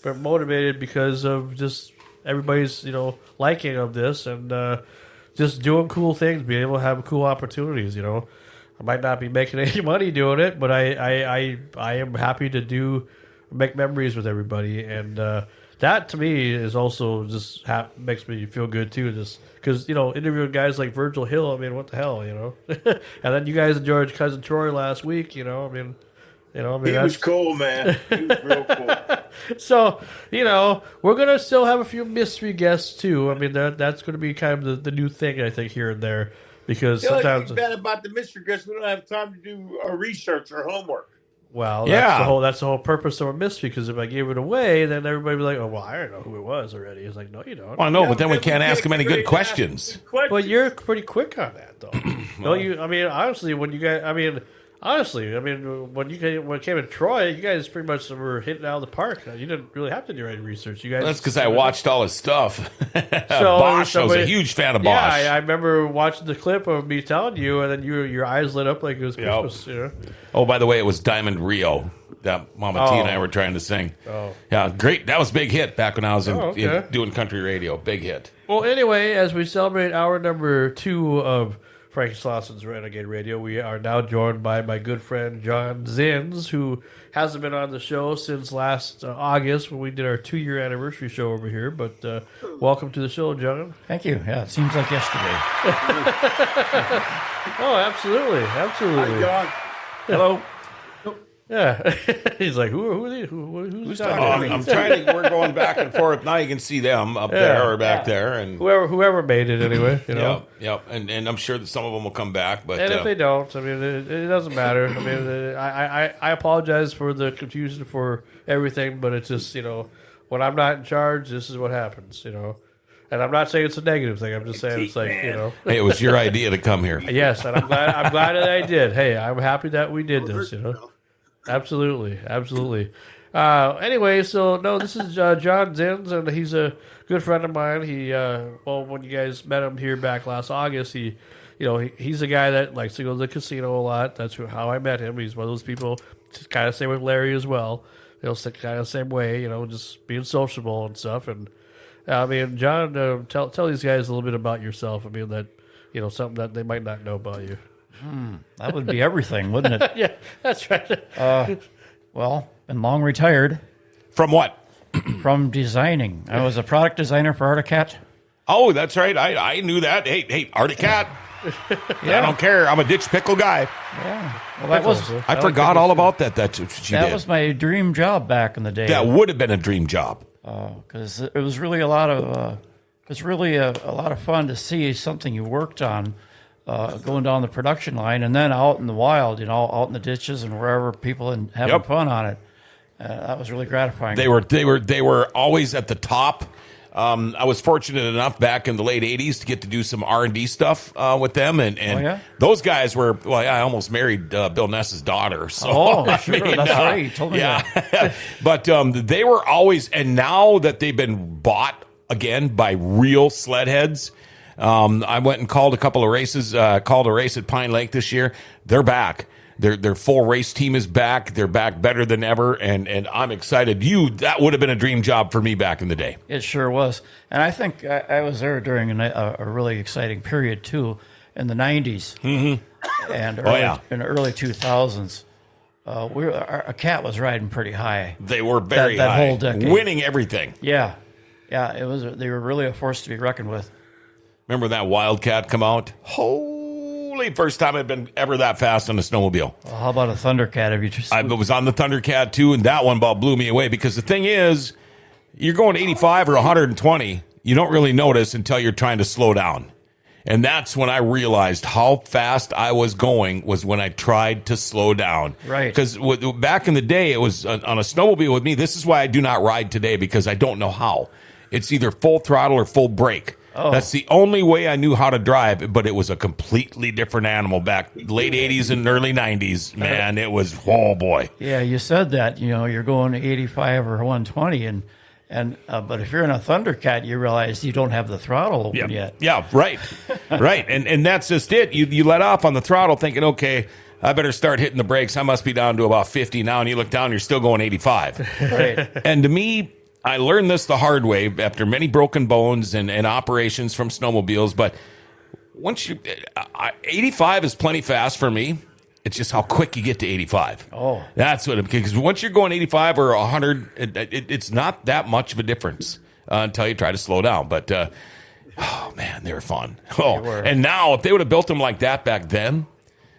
A: but motivated because of just everybody's liking of this and just doing cool things, being able to have cool opportunities. I might not be making any money doing it, but I am happy to make memories with everybody, and that to me is also just makes me feel good too. Just because interviewing guys like Virgil Hill, I mean, what the hell, and then you guys enjoyed Cousin Troy last week. I mean, You know, I mean,
F: He was cool, man. He was real cool.
A: So, you know, we're going to still have a few mystery guests, too. I mean, that's going to be kind of the new thing, I think, here and there. Because
F: The only
A: sometimes...
F: thing bad about the mystery guests, we don't have time to do our research or homework.
A: Well, that's the whole purpose of a mystery, because if I gave it away, then everybody would be like, oh, well, I don't know who it was already. It's like, no, you don't.
B: Well, no, but then we can't ask him any good questions.
A: But you're pretty quick on that, though. Don't you? I mean, honestly, when you guys... when it came to Troy, you guys pretty much were hitting out of the park. You didn't really have to do any research. You guys.
B: That's because I watched all his stuff. Bosch, I was a huge fan of Bosch.
A: Yeah, I remember watching the clip of me telling you, and then your eyes lit up like it was Christmas. You know?
B: Oh, by the way, it was Diamond Rio that Mama T and I were trying to sing.
A: Oh.
B: Yeah, great. That was a big hit back when I was doing country radio. Big hit.
A: Well, anyway, as we celebrate hour number 2 of Frank SLAWSON's Renagade Radio, we are now joined by my good friend John ZINNS, who hasn't been on the show since last August when we did our 2-year anniversary show over here. But welcome to the show, John.
K: Thank you. Yeah, it seems like yesterday.
A: Oh, absolutely.
F: Hi, John.
B: Hello.
A: Yeah. He's like, who's talking?
B: I'm trying to. We're going back and forth. Now you can see them up there or back there, and
A: whoever made it anyway. You know.
B: Yep. And I'm sure that some of them will come back. But
A: if they don't, I mean, it doesn't matter. I mean, I apologize for the confusion for everything, but it's just, you know, when I'm not in charge, this is what happens. You know. And I'm not saying it's a negative thing. I'm just saying it's like, you know.
B: Hey, it was your idea to come here.
A: Yes, and I'm glad that I did. Hey, I'm happy that we did this. You know. Absolutely. Anyway, so no, this is John ZINNS, and he's a good friend of mine. He, when you guys met him here back last August, he's a guy that likes to go to the casino a lot. That's how I met him. He's one of those people, kind of same with Larry as well. Kind of same way, you know, just being sociable and stuff. And I mean, John, tell these guys a little bit about yourself. I mean, that, you know, something that they might not know about you.
K: That would be everything, wouldn't it?
A: Yeah, that's right.
K: Well, been long retired.
B: From what?
K: From designing. I was a product designer for Articat.
B: Oh, that's right. I knew that. Hey, Articat. Yeah. I don't care. I'm a ditch pickle guy.
K: Yeah. Well,
B: I forgot all about that. That's what she did.
K: That was my dream job back in the day.
B: That would have been a dream job.
K: Because it was really a lot of fun to see something you worked on. Going down the production line, and then out in the wild, you know, out in the ditches and wherever, people and having fun on it. That was really gratifying.
B: They were always at the top. I was fortunate enough back in the late '80s to get to do some R&D stuff with them, and those guys were. Well, I almost married Bill Ness's daughter. So,
K: sure, that's right. You told me that.
B: But they were always, and now that they've been bought again by real sled heads. I went and called a couple of races, called a race at Pine Lake this year. They're back. Their full race team is back. They're back better than ever, and I'm excited. That would have been a dream job for me back in the day.
K: It sure was. And I think I was there during a really exciting period, too, in the 90s. Mm-hmm. And in the early 2000s. A cat was riding pretty high.
B: They were very high. That whole decade. Winning everything.
K: Yeah. Yeah, they were really a force to be reckoned with.
B: Remember that Wildcat come out? Holy, first time I'd been ever that fast on a snowmobile.
K: Well, how about a Thundercat?
B: I was on the Thundercat too, and that one about blew me away because the thing is, you're going 85 or 120, you don't really notice until you're trying to slow down. And that's when I realized how fast I was going was when I tried to slow down.
K: Right.
B: Because back in the day, it was on a snowmobile with me. This is why I do not ride today, because I don't know how. It's either full throttle or full brake. Oh. That's the only way I knew how to drive, but it was a completely different animal back late 80s and early 90s. Man, it was, oh boy.
K: Yeah, you said that, you know, you're going 85 or 120, but if you're in a Thundercat, you realize you don't have the throttle open yet.
B: Yeah, right. Right. And that's just it. You let off on the throttle thinking, okay, I better start hitting the brakes. I must be down to about 50 now, and you look down, you're still going 85.
K: Right.
B: And to me, I learned this the hard way after many broken bones and operations from snowmobiles. But 85 is plenty fast for me. It's just how quick you get to 85.
K: Oh,
B: that's what because once you're going 85 or 100, it's not that much of a difference until you try to slow down. But oh man, they were fun. Oh, and now if they would have built them like that back then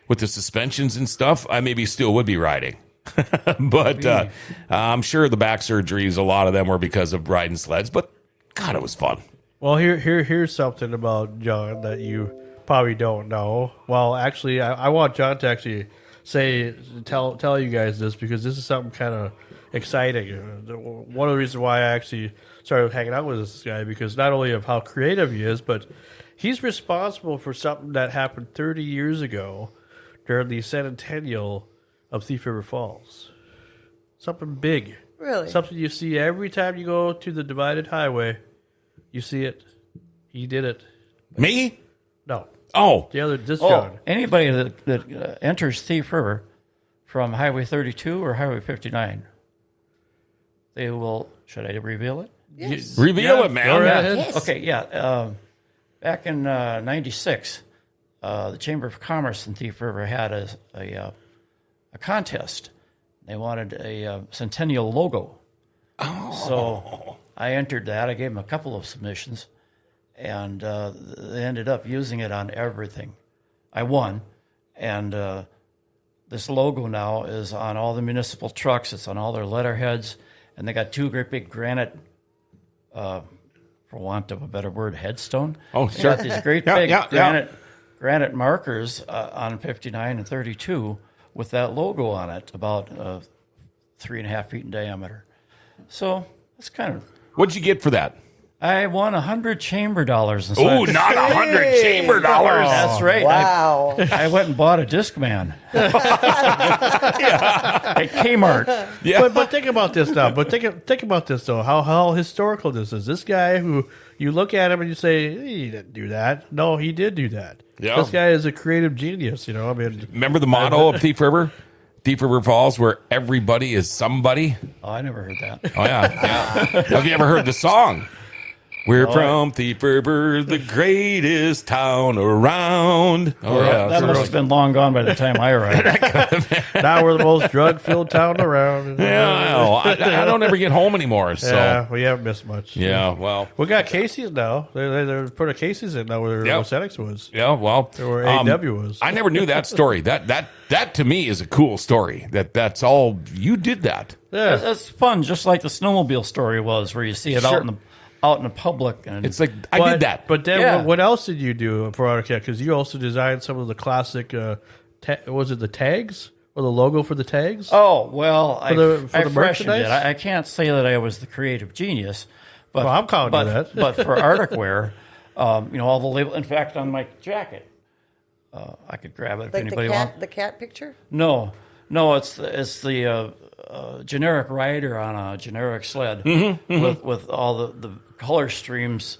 B: with the suspensions and stuff, I maybe still would be riding. But I'm sure the back surgeries, a lot of them were because of riding sleds. But God, it was fun.
A: Well, here's something about John that you probably don't know. Well, actually, I want John to actually tell you guys this, because this is something kind of exciting. One of the reasons why I actually started hanging out with this guy, because not only of how creative he is, but he's responsible for something that happened 30 years ago during the centennial of Thief River Falls. Something big.
D: Really?
A: Something you see every time you go to the divided highway. You see it. He did it.
B: Me?
A: No.
B: Oh.
A: John.
K: Anybody that enters Thief River from Highway 32 or Highway 59, they will. Should I reveal it?
D: Yes.
B: Reveal it, man.
A: Go right
K: Yeah.
A: ahead.
D: Yes.
K: Okay, yeah. Back in '96, the Chamber of Commerce in Thief River had a contest. They wanted a centennial logo. Oh. So I entered that. I gave them a couple of submissions, and they ended up using it on everything. I won, and this logo now is on all the municipal trucks. It's on all their letterheads, and they got two great big granite, for want of a better word, headstone.
B: Oh,
K: They
B: sure.
K: got these great big granite markers on 59 and 32 with that logo on it, about 3.5 feet in diameter. So it's kind of.
B: What'd you get for that?
K: I won 100 chamber dollars.
B: Oh, not 100 chamber dollars.
K: That's right.
D: Wow.
K: I went and bought a Discman at Kmart.
B: Yeah.
A: But think about this now. But think about this though. How historical this is. This guy who you look at him and you say he didn't do that. No, he did do that.
B: Yeah.
A: This guy is a creative genius. You know. I mean,
B: Remember the motto of Thief River? Thief River Falls, where everybody is somebody.
K: Oh, I never heard that.
B: Oh yeah. Have you ever heard the song? We're from Thief River, the greatest town around. Oh, yeah.
K: That must have been long gone by the time I arrived.
A: now we're the most drug-filled town around.
B: Yeah, I don't ever get home anymore. So
A: Yeah, we haven't missed much.
B: yeah, well,
A: We got Casey's now. They're putting Casey's in now where
B: Yep.
A: Oceanics was.
B: yeah, well,
A: Or AW was.
B: I never knew that story. That to me is a cool story. That's all you did that.
A: Yeah.
K: It's fun, just like the snowmobile story was, where you see it
B: Sure.
K: out in the public. And
B: It's like I did that.
A: But then
K: Yeah.
A: what else did you do for AutoCAD? Because you also designed some of the classic, was it the tags? Or the logo for the tags?
K: oh well,
A: For the
K: I freshened
A: merchandise?
K: it. I can't say that I was the creative genius, but
A: Well, I'm calling you that.
K: But for Arctic wear, all the label. In fact, on my jacket, I could grab it if
D: Like
K: anybody wants.
D: the cat picture?
K: No, it's the generic rider on a generic sled with all the color streamlines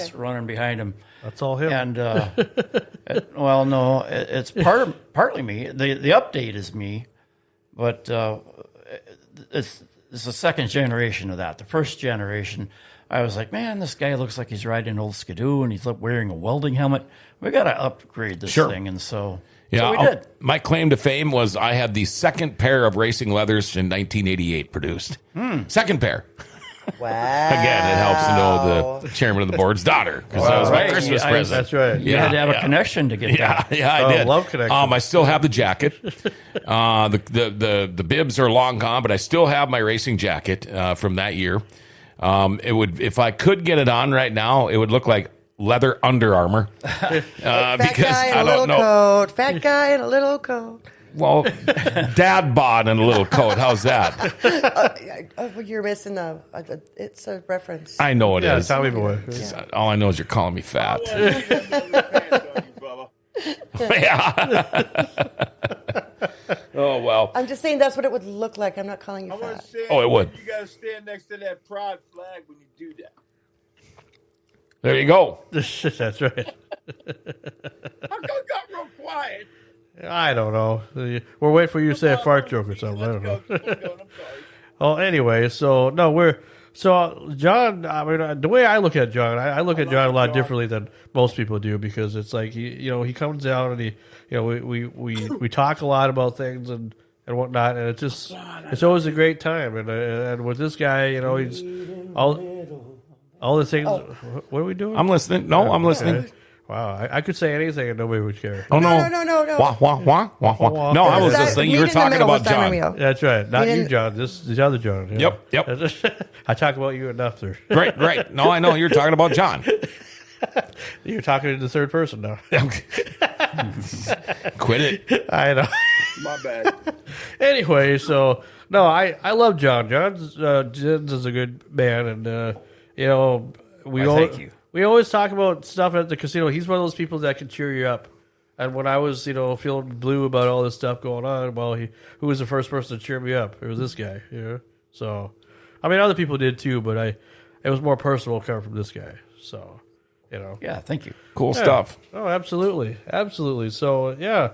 D: okay.
K: running behind him.
A: That's all him.
K: And it's partly me. The update is me, but it's the second generation of that. The first generation, I was like, man, this guy looks like he's riding an old Skidoo and he's wearing a welding helmet. We got to upgrade this
B: Sure.
K: thing, and so
B: Yeah,
K: we did.
B: my claim to fame was I had the second pair of racing leathers in 1988 produced. Second pair.
D: Wow.
B: Again, it helps to know the chairman of the board's daughter, because that was my
K: Right.
B: Christmas
K: I-
B: present.
A: That's right.
K: You had to have
B: yeah.
K: a connection to get that.
B: Yeah, I did.
A: love connection.
B: I still have the jacket. The bibs are long gone, but I still have my racing jacket from that year. It would, if I could get it on right now, it would look like leather Under Armour.
D: Fat
B: because
D: guy in
B: I
D: a
B: don't
D: little
B: know.
D: coat. Fat guy in a little coat.
B: Well, dad bod in a little coat. How's that?
D: You're missing the. It's a reference.
B: I know it
A: Yeah,
B: is.
A: Tommy boy.
B: All I know is you're calling me fat. Yeah. Oh well.
D: I'm just saying that's what it would look like. I'm not calling you
F: I want
D: fat.
F: to say,
B: Oh, it would.
F: You got to stand next to that pride flag when you do that.
B: There you go.
A: That's right.
F: How come it got real quiet?
A: I don't know. We're waiting for you to say a fart joke or something. I don't know.
F: I'm sorry.
A: Well, anyway, so John. I mean, the way I look at John, I look at John a lot differently than most people do, because it's like he comes down and we talk a lot about things and whatnot, and it's always a great time. And with this guy, he's all the things. What are we doing?
B: I'm listening. No, I'm listening.
A: Wow, I could say anything and nobody would care.
B: Oh, no.
D: No.
B: Wah, wah, wah, wah, wah. No, I was just listening. You were talking about John.
A: That's right. Not you, John. This is the other John. you know.
B: Yep.
A: I talk about you enough, sir.
B: Right. No, I know. You're talking about John.
A: You're talking in the third person now.
B: Quit it.
A: I know.
F: My bad.
A: Anyway, so no, I love John. ZINNS is a good man, and you know
K: Thank you.
A: we always talk about stuff at the casino. He's one of those people that can cheer you up. And when I was feeling blue about all this stuff going on, well, who was the first person to cheer me up? It was this guy. So I mean, other people did too, but it was more personal coming from this guy. So.
K: Yeah, thank you.
B: Cool stuff.
A: Oh, absolutely. So, yeah.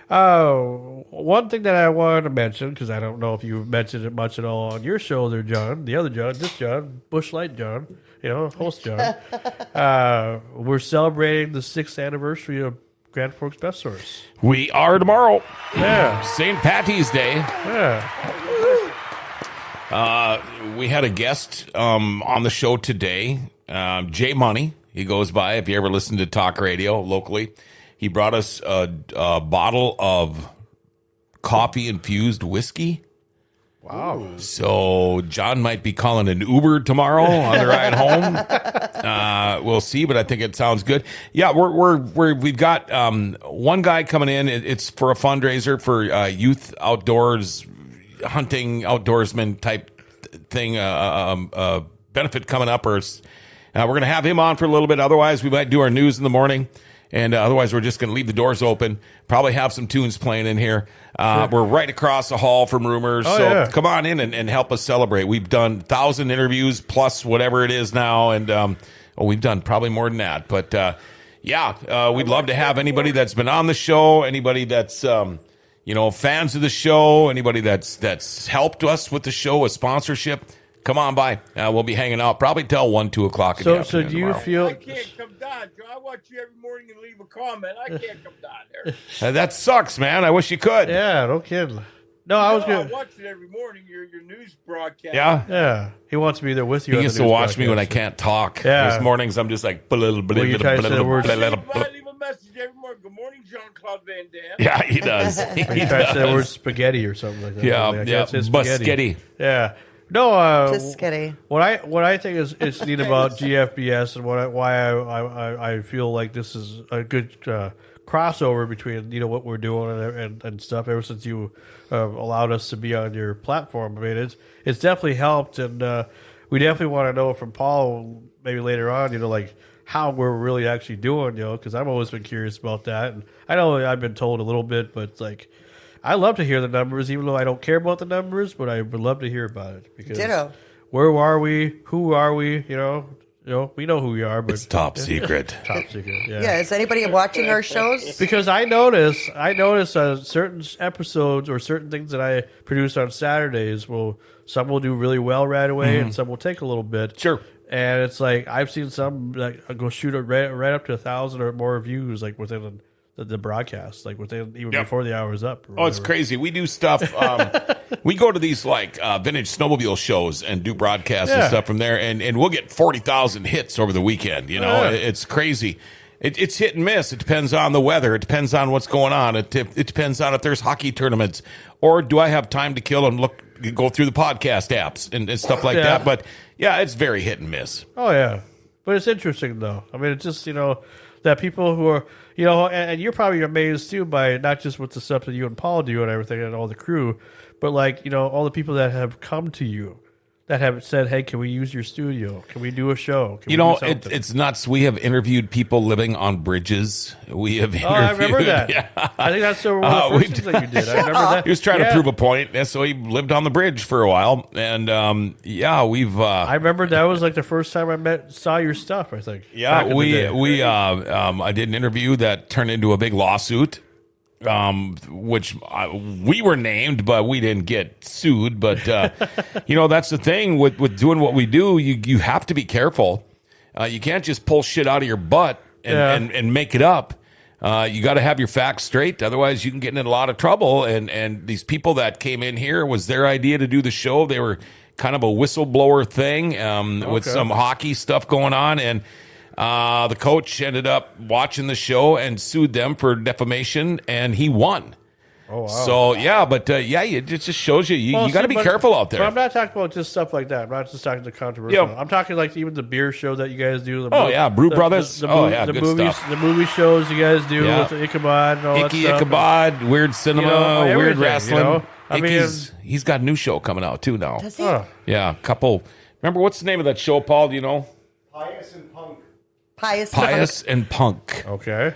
A: One thing that I wanted to mention, because I don't know if you've mentioned it much at all on your show there, John, the other John, this John, Busch Light John, host John. We're celebrating the 6th anniversary of Grand Forks Best Source.
B: We are tomorrow.
A: Yeah.
B: St. Patty's Day.
A: Yeah.
B: We had a guest on the show today, Jay Money. He goes by, if you ever listen to talk radio locally. He brought us a bottle of coffee-infused whiskey.
A: Wow.
B: So John might be calling an Uber tomorrow on the ride home. We'll see, but I think it sounds good. Yeah, we've got one guy coming in. It's for a fundraiser for youth outdoors, hunting, outdoorsman type thing, benefit coming up, or we're going to have him on for a little bit. Otherwise, we might do our news in the morning. And otherwise, we're just going to leave the doors open. Probably have some tunes playing in here. We're right across the hall from Rumors. Come on in and help us celebrate. We've done 1,000 interviews plus whatever it is now. And we've done probably more than that. But, we'd love to have anybody that's been on the show, anybody that's, fans of the show, anybody that's helped us with the show, a sponsorship. Come on by. We'll be hanging out probably till 1, 2 o'clock.
A: So do you
B: tomorrow.
A: feel?
F: I can't come down, Joe. I watch you every morning and leave a comment. I can't come down there.
B: That sucks, man. I wish you could.
A: Yeah, no kidding. No, I was
F: I
A: good.
F: watch it every morning. Your news broadcast.
A: Yeah. He wants to be there with you.
B: He
A: on
B: gets
A: the
B: to
A: news
B: watch me when I
A: broadcast.
B: can't talk.
A: Yeah.
B: There's mornings I'm just like.
A: you try to say the words-
F: I leave a message every morning. Good morning, Jean-Claude Van Damme.
B: Yeah, he does.
A: He tries to say the word spaghetti or something like that.
B: Yeah,
A: I can't say
B: Buscetti.
A: Yeah. No,
D: Just kidding.
A: what I think is neat about GFBS and why I feel like this is a good crossover between what we're doing and stuff. Ever since you allowed us to be on your platform, I mean it's definitely helped, and we definitely want to know from Paul maybe later on, like how we're really actually doing, because I've always been curious about that, and I know I've been told a little bit, but it's like. I love to hear the numbers, even though I don't care about the numbers, but I would love to hear about it. Because
D: Ditto.
A: Where are we? Who are we? We know who we are, but
B: It's top secret.
A: Top secret. Yeah.
D: Yeah, is anybody watching our shows?
A: Because I notice certain episodes or certain things that I produce on Saturdays some will do really well right away, and some will take a little bit.
B: Sure.
A: And it's like I've seen some that go shoot right up to 1,000 or more views, like within the broadcast, like within even before the hour is up.
B: Oh, it's crazy. We do stuff. We go to these vintage snowmobile shows and do broadcasts and stuff from there, and we'll get 40,000 hits over the weekend. It's crazy. It's hit and miss. It depends on the weather. It depends on what's going on. It depends on if there's hockey tournaments, or do I have time to kill and go through the podcast apps and stuff like that. But yeah, it's very hit and miss.
A: Oh yeah, but it's interesting though. I mean, it's just that people who are and you're probably amazed too by not just with the stuff that you and Paul do and everything and all the crew, but all the people that have come to you that have said, "Hey, can we use your studio? Can we do a show?" Can we do something?"
B: It's nuts. We have interviewed people living on bridges. We have interviewed.
A: Oh, I remember that.
B: Yeah.
A: I think that's one of the first things that you did. I remember that.
B: He was trying to prove a point, and so he lived on the bridge for a while. And we've.
A: I remember that was like the first time I saw your stuff. I think.
B: Yeah, I did an interview that turned into a big lawsuit. Which we were named, but we didn't get sued. But that's the thing with doing what we do. You have to be careful. You can't just pull shit out of your butt and make it up. You got to have your facts straight, otherwise you can get in a lot of trouble. And these people that came in here, was their idea to do the show. They were kind of a whistleblower thing with some hockey stuff going on, and The coach ended up watching the show and sued them for defamation, and he won.
A: Oh, wow.
B: So, yeah, but it just shows you you got to be careful out there.
A: But I'm not talking about just stuff like that. I'm not just talking the controversial. I'm talking like even the beer show that you guys do.
B: Brew Brothers. Good
A: movies,
B: stuff.
A: the movie shows you guys do with the Ichabod and all
B: Icky
A: that stuff.
B: Ichabod, weird cinema, weird wrestling.
A: I mean,
B: he's got a new show coming out, too, now.
D: Does he?
B: Yeah, a couple. Remember, what's the name of that show, Paul? Do you know?
J: Pious and Punk.
D: Pious
B: and Punk.
A: Okay.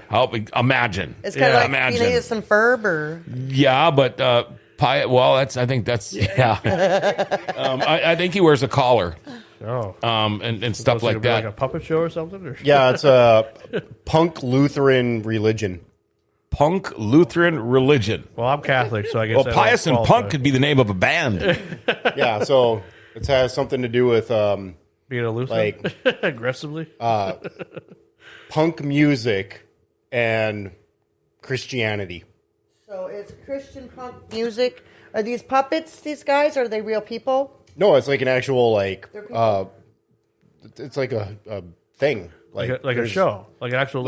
B: Imagine.
D: It's kind of like Phineas and Ferb, or
B: yeah, but I think that's I think he wears a collar.
A: Oh.
B: And stuff like that.
A: Like a puppet show or something? Or?
I: Yeah, it's a punk Lutheran religion.
B: Punk Lutheran religion.
A: Well, I'm Catholic, so I guess.
B: Well, Pious and Punk could be the name of a band.
I: Yeah, so it has something to do with
A: being a Lutheran,
I: like
A: aggressively.
I: Punk music and Christianity.
D: so it's Christian punk music. Are these puppets? These guys? Or are they real people?
I: No, it's like an actual
D: They're people.
I: it's like a thing.
A: Like a show, like an actual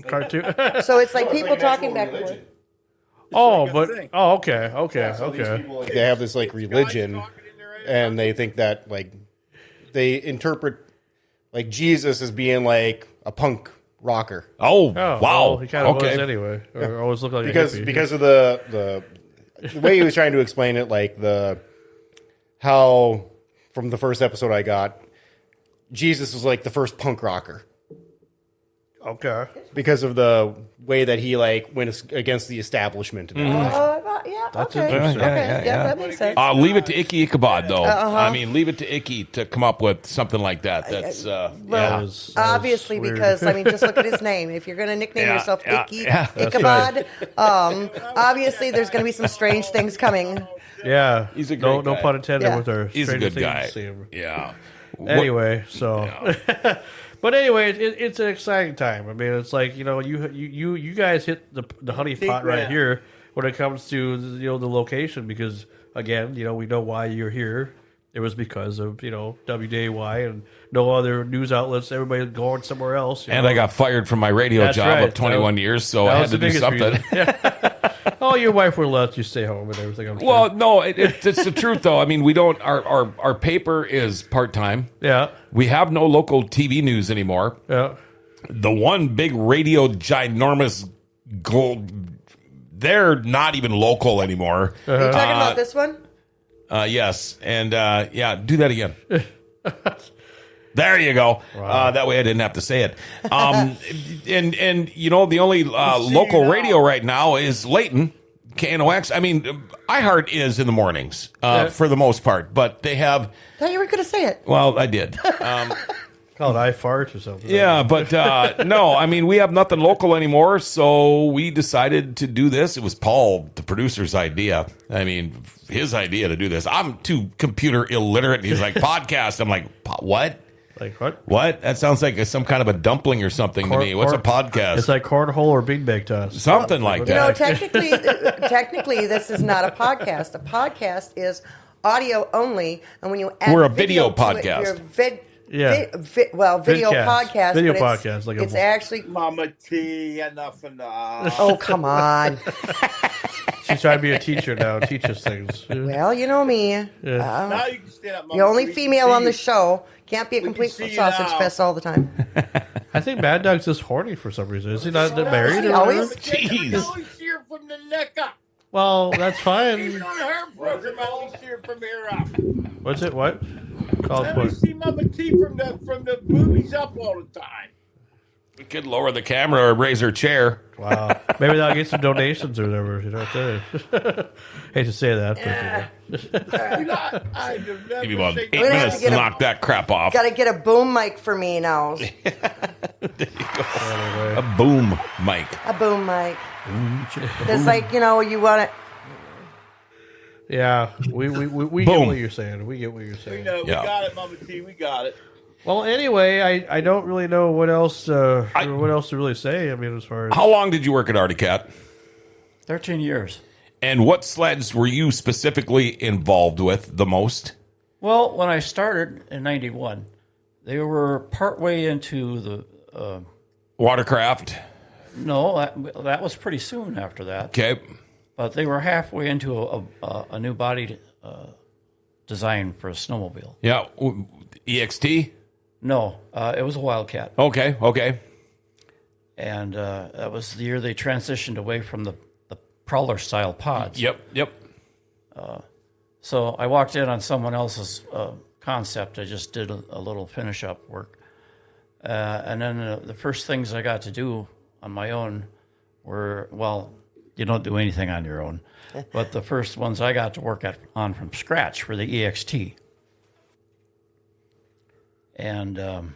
A: cartoon.
D: So it's like people talking back and forth.
A: Okay.
I: They have this like religion, and they think that like they interpret like Jesus as being like a punk rocker.
B: Oh wow!
A: Well, he kind of was anyway. Or always looked like
I: because
A: a hippie.
I: because of the way he was trying to explain it, like how from the first episode I got, Jesus was like the first punk rocker.
A: Okay.
I: Because of the way that he like went against the establishment.
D: Yeah.
A: That's
D: Okay.
A: interesting.
D: Okay. Yeah, that makes sense.
B: Leave it to Icky Ichabod, though. I mean, leave it to Icky to come up with something like that. That's
D: Well, obviously, because I mean, just look at his name. If you're going to nickname yourself Icky Ichabod, obviously there's going to be some strange things coming.
A: Yeah,
B: he's a great
A: no
B: guy.
A: pun intended with our.
B: He's a good guy.
A: Theme.
B: Yeah.
A: Anyway, but anyway, it's an exciting time. I mean, it's like you guys hit the honey pot right here when it comes to the location, because again, we know why you're here. It was because of WDAY and no other news outlets. Everybody going somewhere else.
B: And I got fired from my radio job of 21 years, so I had to do something.
A: Oh, your wife will let you stay home and everything. I'm sure.
B: Well, no, it's the truth though. I mean, we don't. Our paper is part time.
A: Yeah.
B: We have no local TV news anymore.
A: Yeah.
B: The one big radio ginormous gold. They're not even local anymore.
D: Are you talking about this one?
B: Yes, and do that again. There you go.
A: Wow.
B: That way I didn't have to say it. And the only local radio right now is Layton, KNOX. I mean, iHeart is in the mornings for the most part, but they have.
D: I thought you were going to say it.
B: Well, I did.
A: Call it iFart or something.
B: Yeah, but no, I mean, we have nothing local anymore, so we decided to do this. It was Paul, the producer's idea. I mean, his idea to do this. I'm too computer illiterate. He's like, podcast. I'm like, what?
A: Like what?
B: What? That sounds like some kind of a dumpling or something to me. What's a podcast?
A: It's like cornhole or big bag toss.
B: Something like that.
D: Technically, this is not a podcast. A podcast is audio only, and when you add
B: we're a video podcast.
D: to it, you're video
A: Vidcast.
D: podcast.
A: Video
D: but
A: podcast. Like
D: it's actually
F: Mama T, enough.
D: Oh, come on.
A: She's trying to be a teacher now, teach us things.
D: Well, you know me.
F: Now you can stand up, Mama.
D: The only
F: T.
D: female on the show. Can't be a complete
F: see you
D: sausage
F: now.
D: fest all the time.
A: I think Mad Dog's just horny for some reason. Is he not married?
D: He
A: Or
D: always-
A: whatever?
F: I always see her from the neck up.
A: Well, that's fine.
F: Even on her program, I always see her from here up.
A: What's it? What? Called
F: I
A: what?
F: always see Mama T from the boobies up all the time.
B: We could lower the camera or raise her chair.
A: Wow. Maybe they'll get some donations or whatever. Hate to say that.
B: Give me about 8
D: We're gonna have
B: minutes
D: to
B: to
D: get a-
B: knock that crap off.
D: Got to get a boom mic for me now.
B: A boom mic.
D: A boom mic. It's like, you want it.
A: Yeah, we get
B: Boom.
A: what you're saying. We get what you're saying.
F: We know, we got it, Mama T, we got it.
A: Well, anyway, I don't really know what else to really say. I mean, as far as
B: How long did you work at Arctic Cat?
K: 13 years.
B: And what sleds were you specifically involved with the most?
K: Well, when I started in 91, they were partway into
B: Watercraft.
K: No, that was pretty soon after that.
B: Okay.
K: But they were halfway into a new body design for a snowmobile.
B: Yeah. EXT?
K: No, it was a Wildcat.
B: Okay.
K: And that was the year they transitioned away from the Prowler-style pods.
B: Yep.
K: So I walked in on someone else's concept. I just did a little finish-up work. And then the first things I got to do on my own were, well, you don't do anything on your own. But the first ones I got to work on from scratch were the EXT. And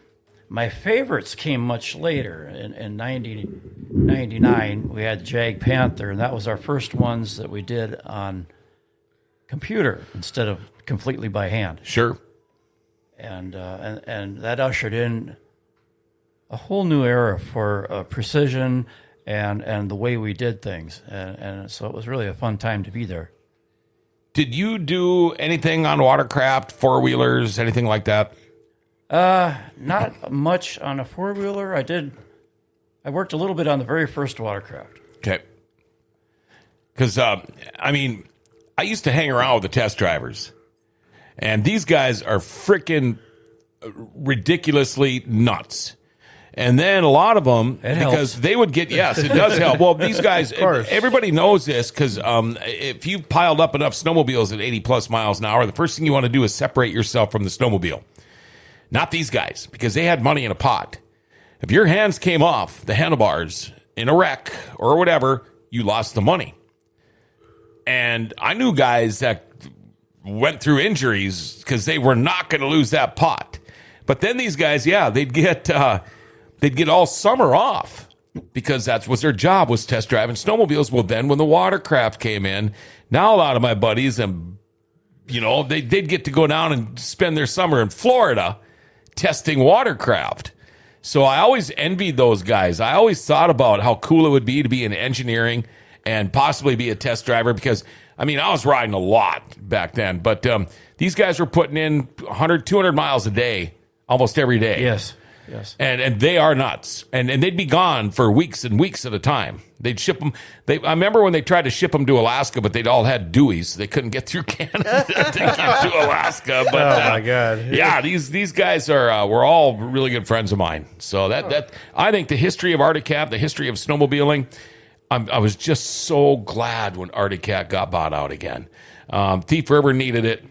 K: my favorites came much later. In 99, we had Jag Panther, and that was our first ones that we did on computer instead of completely by hand.
B: Sure.
K: And that ushered in a whole new era for precision and the way we did things. And so it was really a fun time to be there.
B: Did you do anything on watercraft, four-wheelers, anything like that?
K: Not much on a four-wheeler. I worked a little bit on the very first watercraft.
B: Okay. Because, I used to hang around with the test drivers. And these guys are freaking ridiculously nuts. And then a lot of them, because they would get, yes, it does help. Well, these guys, everybody knows this because if you piled up enough snowmobiles at 80 plus miles an hour, the first thing you want to do is separate yourself from the snowmobile. Not these guys, because they had money in a pot. If your hands came off the handlebars in a wreck or whatever, you lost the money. And I knew guys that went through injuries because they were not going to lose that pot. But then these guys, they'd get all summer off because that was their job, was test driving snowmobiles. Well, then when the watercraft came in, now a lot of my buddies, they'd get to go down and spend their summer in Florida testing watercraft. So I always envied those guys. I always thought about how cool it would be to be in engineering and possibly be a test driver because, I was riding a lot back then. But these guys were putting in 100, 200 miles a day almost every day.
K: Yes.
B: And they are nuts. And they'd be gone for weeks and weeks at a time. They'd ship them. I remember when they tried to ship them to Alaska, but they'd all had Deweys. They couldn't get through Canada to get to Alaska. But,
A: oh, my God.
B: Yeah, these guys were all really good friends of mine. So that I think the history of Arctic Cat, the history of snowmobiling, I was just so glad when Arctic Cat got bought out again. Thief River needed it.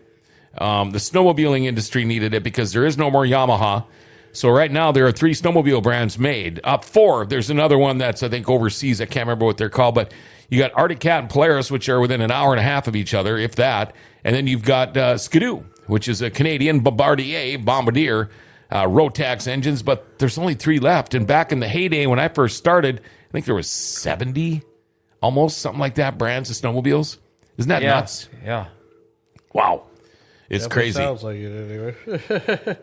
B: The snowmobiling industry needed it because there is no more Yamaha. So right now there are 3 snowmobile brands made. 4. There's another one that's, I think, overseas. I can't remember what they're called. But you got Arctic Cat and Polaris, which are within an hour and a half of each other, if that. And then you've got Skidoo, which is a Canadian Bombardier Rotax engines. But there's only 3 left. And back in the heyday when I first started, I think there was 70, almost, something like that, brands of snowmobiles. Isn't that nuts?
K: Yeah.
B: Wow. It's crazy.
A: Sounds like it anyway.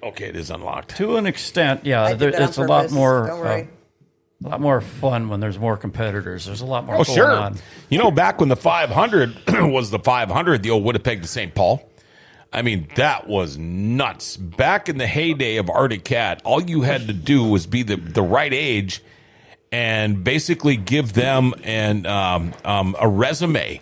B: Okay, it is unlocked.
K: To an extent, it's a lot more fun when there's more competitors. There's a lot more going on.
B: Back when the 500 was the 500, the old Winnipeg to St. Paul, that was nuts. Back in the heyday of Arctic Cat, all you had to do was be the right age and basically give them a resume,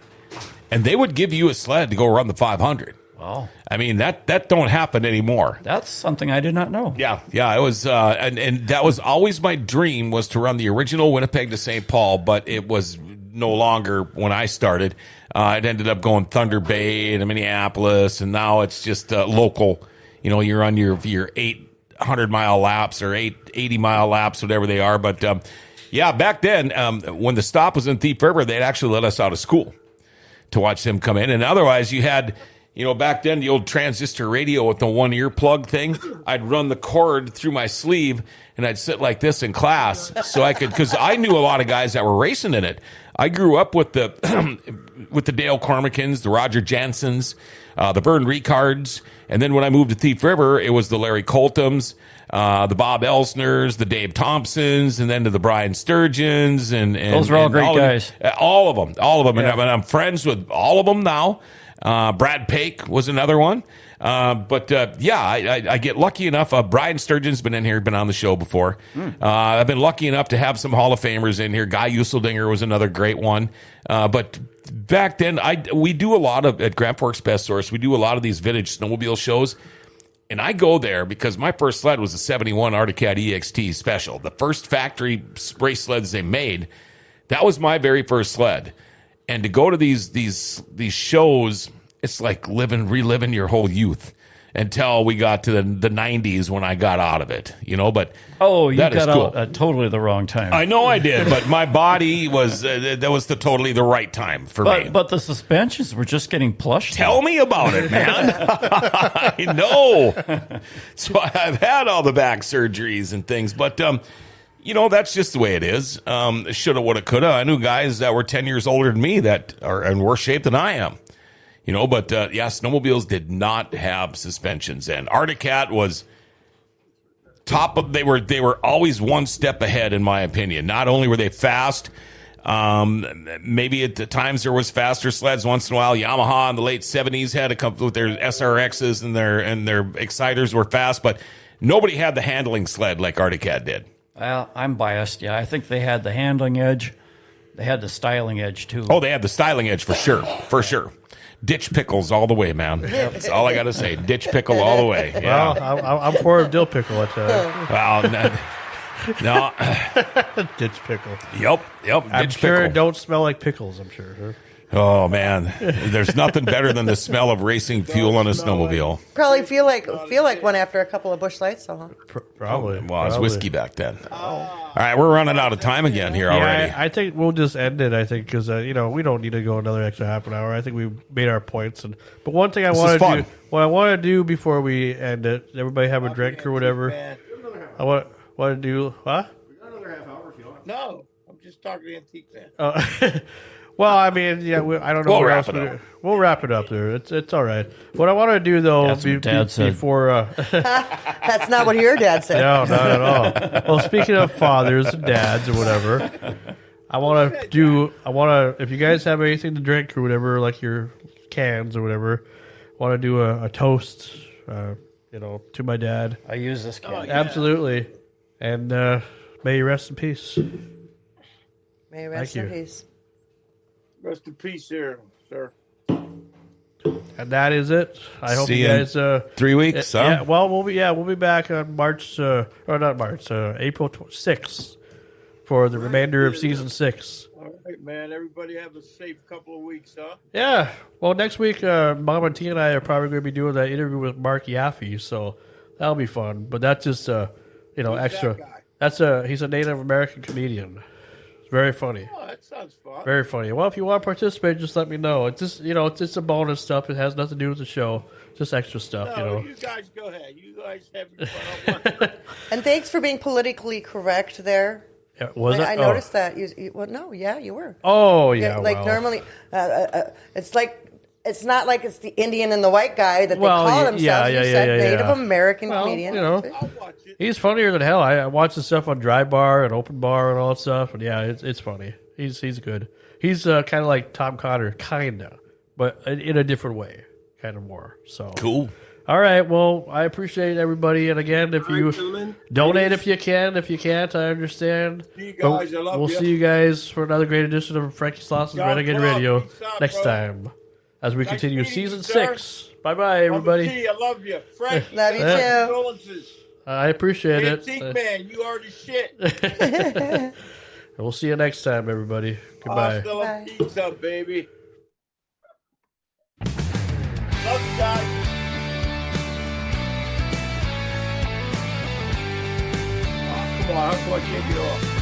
B: and they would give you a sled to go run the 500.
K: Wow.
B: That don't happen anymore.
K: That's something I did not know.
B: Yeah, it was, and that was always my dream, was to run the original Winnipeg to St. Paul, but it was no longer when I started. It ended up going Thunder Bay and Minneapolis, and now it's just local. You're on your 800-mile laps or 80-mile laps, whatever they are. But back then, when the stop was in Thief River, they'd actually let us out of school to watch them come in, and otherwise you had. Back then, the old transistor radio with the one earplug thing, I'd run the cord through my sleeve and I'd sit like this in class so I could, because I knew a lot of guys that were racing in it. I grew up with the Dale Cormacans, the Roger Jansons, the Vern Ricards, and then when I moved to Thief River, it was the Larry Coltums, the Bob Elsners, the Dave Thompsons, and then to the Brian Sturgeons, and
K: those are all great guys.
B: All of them. Yeah. And I'm friends with all of them now. Brad Pake was another one. I get lucky enough. Brian Sturgeon's been in here, been on the show before. I've been lucky enough to have some Hall of Famers in here. Guy Useldinger was another great one. But back then, we do a lot of, at Grand Forks Best Source, we do a lot of these vintage snowmobile shows. And I go there because my first sled was a 71 Arctic EXT Special. The first factory race sleds they made, that was my very first sled. And to go to these shows, it's like reliving your whole youth until we got to the 90s when I got out of it, but
K: you
B: that
K: got
B: is cool.
K: out at totally the wrong time.
B: I know I did, but my body was that was totally the right time for me.
K: But the suspensions were just getting plush.
B: Tell me about it, man. I know. So I've had all the back surgeries and things, but that's just the way it is. Shoulda, woulda, coulda. I knew guys that were 10 years older than me that are in worse shape than I am. Snowmobiles did not have suspensions, and Arctic Cat was top of. They were always one step ahead, in my opinion. Not only were they fast, maybe at the times there was faster sleds once in a while. Yamaha in the late 70s had a couple with their SRXs and their exciters were fast, but nobody had the handling sled like Arctic Cat did.
K: Well, I'm biased. Yeah, I think they had the handling edge. They had the styling edge too.
B: Oh, they had the styling edge for sure. For sure. Ditch pickles all the way, man. That's all I got to say. Ditch pickle all the way. Yeah.
A: Well, I'm for a dill pickle, I tell you.
B: Well, no.
A: Ditch pickle.
B: Yep.
A: I'm
B: Ditch
A: sure
B: pickle.
A: it don't smell like pickles, I'm sure.
B: Oh, man. There's nothing better than the smell of racing fuel on a snowmobile.
D: Probably feel like one after a couple of Busch Lights, though, huh?
A: Probably.
B: Well, it was whiskey back then. All right, we're running out of time again here already.
A: I think we'll just end it, because, we don't need to go another extra half an hour. I think we made our points. But one thing I want to do before we end it, everybody have a drink or whatever. I want to do, huh?
F: We got another half hour if you want. No, I'm just talking to Antique Man.
A: Well, I mean, I don't know. We'll wrap it up there. It's all right. What I want to do, though, before...
D: That's not what your dad said.
A: No, not at all. Well, speaking of fathers and dads or whatever, I want to, if you guys have anything to drink or whatever, like your cans or whatever, I want to do a toast, to my dad.
K: I use this can.
A: Absolutely. And may you rest in peace.
D: May you rest in peace.
F: Rest in peace here, sir.
A: And that is it. I hope you guys
B: 3 weeks.
A: Yeah, well, we'll be back on April 6th for the remainder of season 6.
F: All right, man. Everybody have a safe couple of weeks, huh?
A: Yeah. Well, next week, Mom and T and I are probably going to be doing that interview with Mark Yaffe, so that'll be fun. But that's just extra.
F: That guy?
A: He's a Native American comedian. Very funny.
F: Oh, that sounds fun.
A: Very funny. Well, if you want to participate, just let me know. It's just, it's just a bonus stuff. It has nothing to do with the show. Just extra stuff,
F: You guys go ahead. You guys have your fun.
D: And thanks for being politically correct there.
A: Yeah, was it?
D: I noticed that. You were.
A: Oh, yeah.
D: Normally, it's not like it's the Indian and the white guy that they call themselves. You said Native American comedian.
F: I'll watch it.
A: He's funnier than hell. I watch the stuff on Dry Bar and Open Bar and all that stuff, and it's funny. He's good. He's kind of like Tom Connor, kinda, but in a different way, kind of more. So
B: cool.
A: All right. Well, I appreciate everybody, and again, if you donate, if you can, if you can't, I understand.
F: See you guys. I love
A: we'll
F: you.
A: see you guys for another great edition of Frankie SLAWSON's Renagade Radio next time as we continue season 6. Bye bye, everybody.
F: I love you, Frank.
D: Love you too.
A: I appreciate
F: Antique
A: it.
F: Man, you already shit.
A: We'll see you next time, everybody. Goodbye.
F: Hasta la pizza, baby. Love you guys. Oh, come on, how come I can't get off?